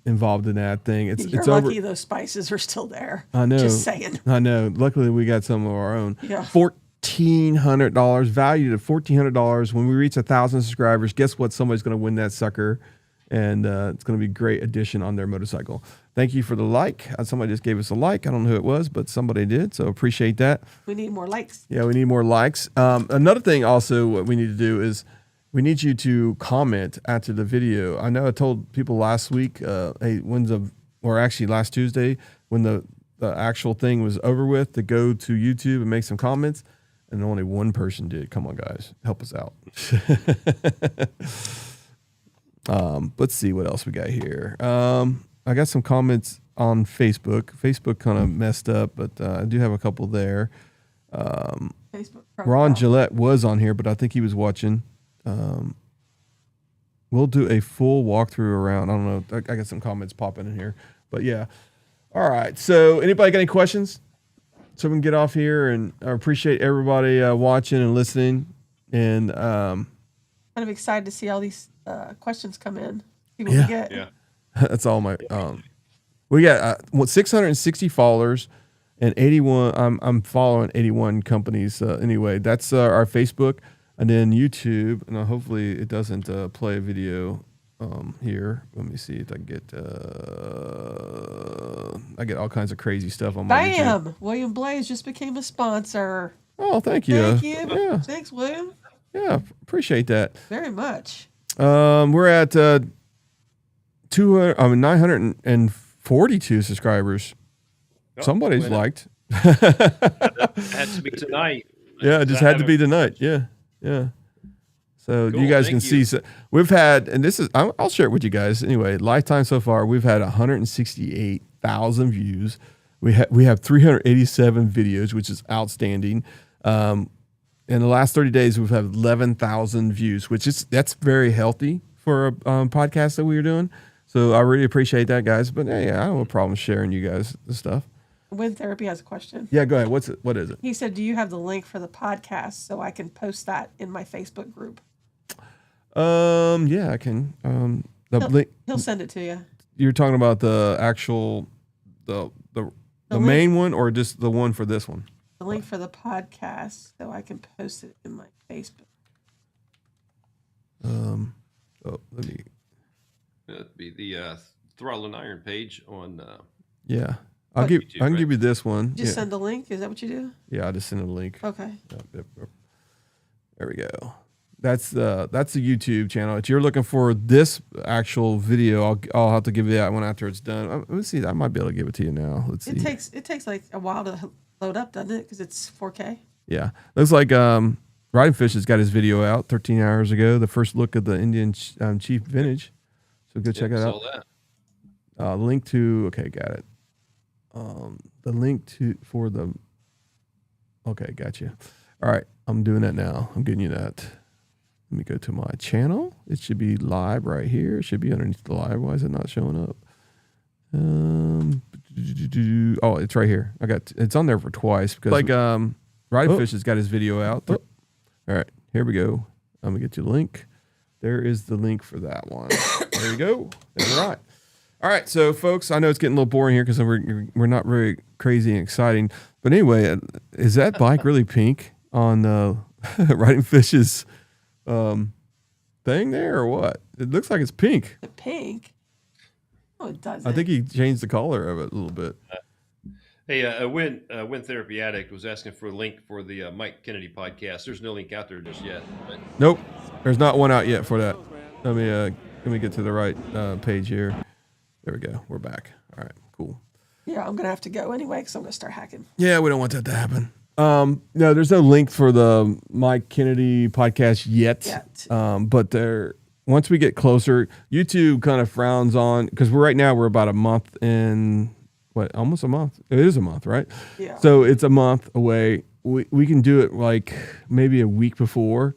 involved in that thing. You're it's lucky over. those spices are still there. I know. Just saying. I know. Luckily, we got some of our own. Yeah. $1,400, valued at $1,400. When we reach 1,000 subscribers, guess what? Somebody's going to win that sucker, and it's going to be a great addition on their motorcycle. Thank you for the like. Somebody just gave us a like. I don't know who it was, but somebody did, so appreciate that. We need more likes. Yeah, we need more likes. Another thing also what we need to do is we need you to comment after the video. I know I told people last week, last Tuesday, when the actual thing was over with, to go to YouTube and make some comments, and only one person did. Come on, guys, help us out. Let's see what else we got here. I got some comments on Facebook. Facebook kind of messed up, but I do have a couple there. Facebook Ron Gillette was on here, but I think he was watching. We'll do a full walkthrough around. I don't know. I got some comments popping in here, but yeah. All right. So anybody got any questions? So we can get off here, and I appreciate everybody watching and listening. And kind of excited to see all these questions come in. See what we get. Yeah. That's all my. We got 660 followers and 81. I'm following 81 companies. Anyway, that's our Facebook, and then YouTube. And hopefully it doesn't play a video here. Let me see if I can get. I get all kinds of crazy stuff on my YouTube. Bam! William Blaze just became a sponsor. Oh, thank you. Thank you. Yeah. Thanks, William. Yeah, appreciate that. Very much. We're at 942 subscribers. Somebody's liked. Had to be tonight. Yeah, it just had to be tonight. Yeah. So Cool, you guys thank can you. see. So we've had, and this is, I'll share it with you guys. Anyway, lifetime so far, we've had 168,000 views. We have 387 videos, which is outstanding. In the last 30 days, we've had 11,000 views, that's very healthy for a podcast that we were doing. So I really appreciate that, guys. But hey, I don't have a problem sharing you guys the stuff. Wind Therapy has a question. Yeah, go ahead. What is it? He said, "Do you have the link for the podcast so I can post that in my Facebook group?" Yeah, I can. He'll send it to you. You're talking about the actual the main one, or just the one for this one? The link for the podcast so I can post it in my Facebook. Let me. That'd be the Throttle Iron page on. Yeah, What? I YouTube, can right? give you this one. Just Yeah. send the link. Is that what you do? Yeah, I just sent a link. Okay. Yep. There we go. That's the YouTube channel. If you're looking for this actual video, I'll have to give you that one after it's done. Let's see. I might be able to give it to you now. Let's see. It takes like a while to load up, doesn't it? Because it's 4K. Yeah, looks like Riding Fish has got his video out 13 hours ago. The first look of the Indian Chief Vintage. So go check that out. Saw that. Link to got it. The link for the. Okay, gotcha. All right, I'm doing that now. I'm getting you that. Let me go to my channel. It should be live right here. It should be underneath the live. Why is it not showing up? Oh, it's right here. It's on there for twice because Riding Fish has got his video out. All right, here we go. I'm gonna get you the link. There is the link for that one. There you go. All right. All right, so folks, I know it's getting a little boring here because we're not very crazy and exciting. But anyway, is that bike really pink on Riding Fish's thing there or what? It looks like it's pink. The pink. Oh, it doesn't. I think he changed the color of it a little bit. Hey, a Wind Therapy Addict was asking for a link for the Mike Kennedy podcast. There's no link out there just yet. But Nope, there's not one out yet for that. Let me get to the right page here. There we go. We're back. All right, cool. Yeah, I'm gonna have to go anyway because I'm gonna start hacking. Yeah, we don't want that to happen. No, there's no link for the Mike Kennedy podcast yet. But once we get closer, YouTube kind of frowns on because right now we're about a month in. What? Almost a month. It is a month, right? Yeah. So it's a month away. We can do it like maybe a week before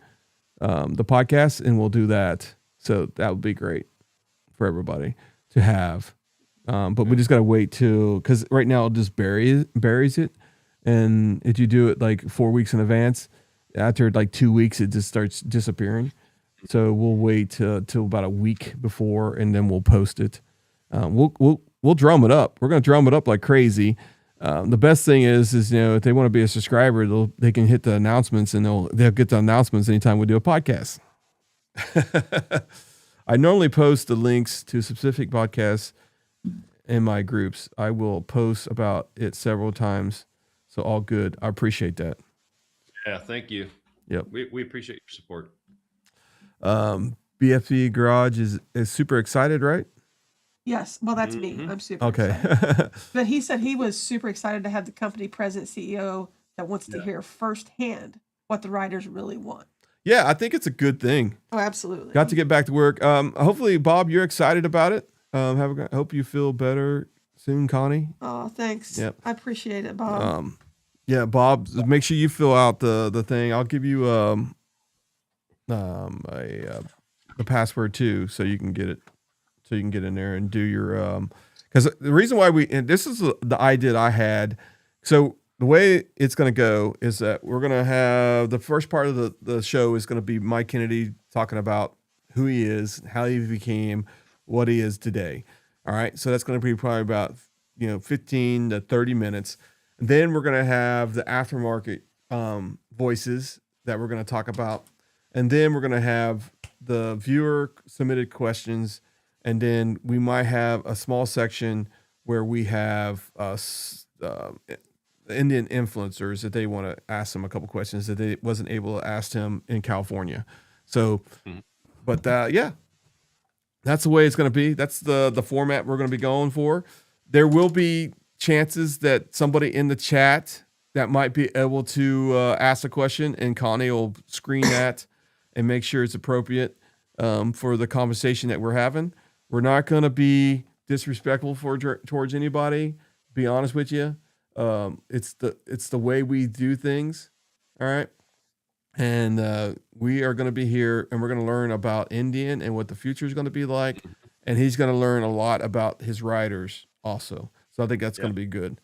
the podcast, and we'll do that. So that would be great for everybody to have. But we just got to wait because right now it just buries it. And if you do it like 4 weeks in advance, after like 2 weeks, it just starts disappearing. So we'll wait till about a week before, and then we'll post it. We'll drum it up. We're going to drum it up like crazy. The best thing is if they want to be a subscriber, they can hit the announcements, and they'll get the announcements anytime we do a podcast. I normally post the links to specific podcasts in my groups. I will post about it several times. So all good. I appreciate that. yeah, thank you. Yep. We appreciate your support. BFP Garage is super excited, right? Yes. Well, that's me. I'm super Okay. excited. But he said he was super excited to have the company president CEO that wants to hear firsthand what the riders really want. Yeah, I think it's a good thing. Oh, absolutely. Got to get back to work. Hopefully, Bob, you're excited about it. Hope you feel better soon, Connie. Oh, thanks. Yep. I appreciate it, Bob. Yeah, Bob, make sure you fill out the thing. I'll give you the password too, so you can get it. So you can get in there and do your because the reason why and this is the idea I had. So the way it's going to go is that we're going to have the first part of the show is going to be Mike Kennedy talking about who he is, how he became what he is today. All right. So that's going to be probably about 15 to 30 minutes. And then we're going to have the aftermarket voices that we're going to talk about. And then we're going to have the viewer submitted questions. And then we might have a small section where we have Indian influencers that they want to ask them a couple questions that they wasn't able to ask him in California. So, but yeah, that's the way it's going to be. That's the format we're going to be going for. There will be chances that somebody in the chat that might be able to ask a question, and Connie will screen that and make sure it's appropriate for the conversation that we're having. We're not going to be disrespectful towards anybody. Be honest with you. It's the way we do things. All right. And we are going to be here, and we're going to learn about Indian and what the future is going to be like. and he's going to learn a lot about his riders also. So I think that's going to be good.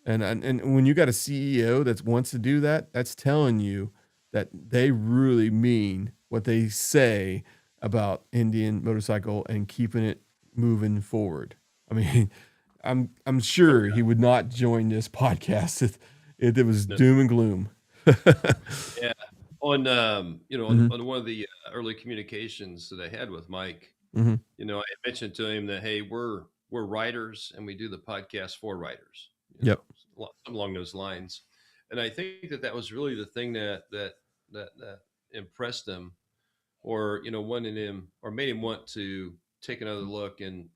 And when you got a CEO that wants to do that, that's telling you that they really mean what they say about Indian motorcycle and keeping it moving forward. I mean, I'm sure he would not join this podcast if it was doom and gloom. Yeah. On on one of the early communications that I had with Mike, Mm-hmm. I mentioned to him that, hey, we're writers and we do the podcast for writers. Yep. Something along those lines. And I think that was really the thing that impressed him, or wanted him, or made him want to take another look and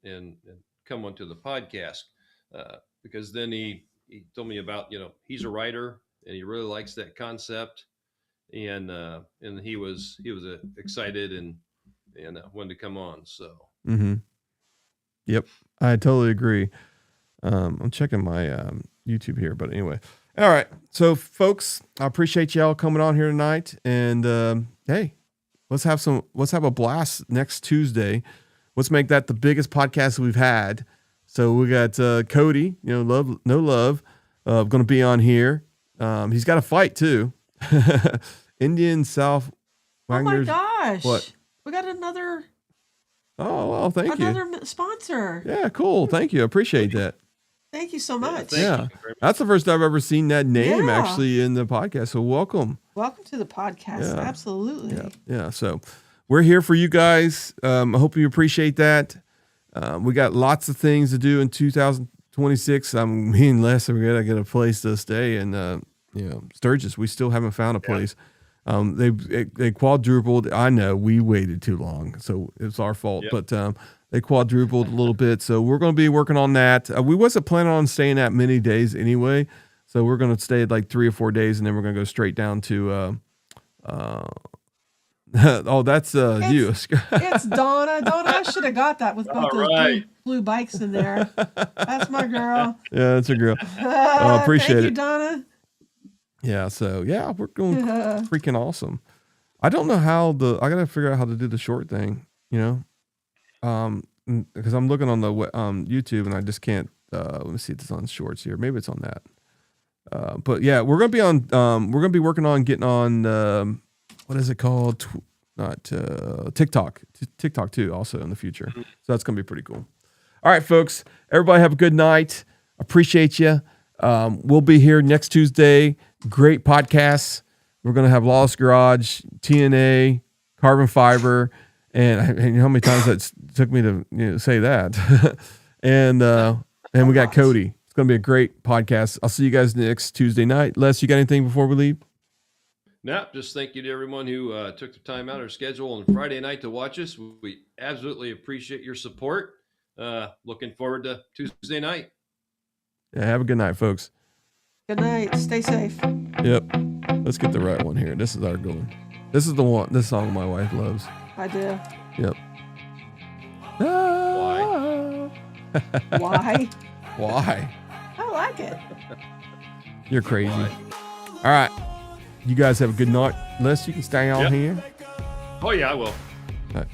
come onto the podcast, because then he told me about he's a writer and he really likes that concept, and he was excited and wanted to come on. So Yep, I totally agree. I'm checking my YouTube here, but anyway. All right. So folks, I appreciate y'all coming on here tonight, and hey, let's have a blast next Tuesday. Let's make that the biggest podcast we've had. So we got Cody, love, no love, going to be on here. He's got a fight too. Indian South Wagner's. Oh my gosh. What? We got another Oh, well, thank you. another sponsor. Yeah, cool. Thank you. I appreciate that. Thank you so much. thank Yeah. you very much. That's the first I've ever seen that name Yeah. actually in the podcast. So welcome. Welcome to the podcast. Yeah. Absolutely. Yeah. So we're here for you guys. I hope you appreciate that. We got lots of things to do in 2026. Me and Les are gonna get a place to stay, and Sturgis. We still haven't found a place. They quadrupled. I know we waited too long, so it's our fault. Yep. But they quadrupled a little bit, so we're going to be working on that. We wasn't planning on staying that many days anyway, so we're going to stay like 3 or 4 days, and then we're going to go straight down to. Oh, that's you. It's Donna. Donna, I should have got that with both All those right. blue bikes in there. That's my girl. Yeah, that's a girl. I appreciate Thank it. you, Donna. Yeah, so yeah, we're going freaking awesome. I don't know how I gotta figure out how to do the short thing, because I'm looking on the YouTube and I just can't. Let me see if it's on shorts here. Maybe it's on that. But yeah, we're gonna be on. We're gonna be working on getting on. What is it called? Not TikTok. TikTok too, also in the future. So that's gonna be pretty cool. All right, folks. Everybody have a good night. Appreciate you. We'll be here next Tuesday. Great podcasts. We're going to have Lawless Garage, TNA, Carbon Fiber, and you know how many times that took me to say that. and we got Cody. It's going to be a great podcast. I'll see you guys next Tuesday night. Les, you got anything before we leave? No, just thank you to everyone who took the time out of their schedule on Friday night to watch us. We absolutely appreciate your support. Looking forward to Tuesday night. Yeah, have a good night, folks. Good night. Stay safe. Yep. Let's get the right one here. This is our good one. This is the one. This song my wife loves. I do. Yep. Why? Why? Why? I like it. You're crazy. All right. You guys have a good night. Les, you can stay on Yep. here. Oh, yeah, I will. All right.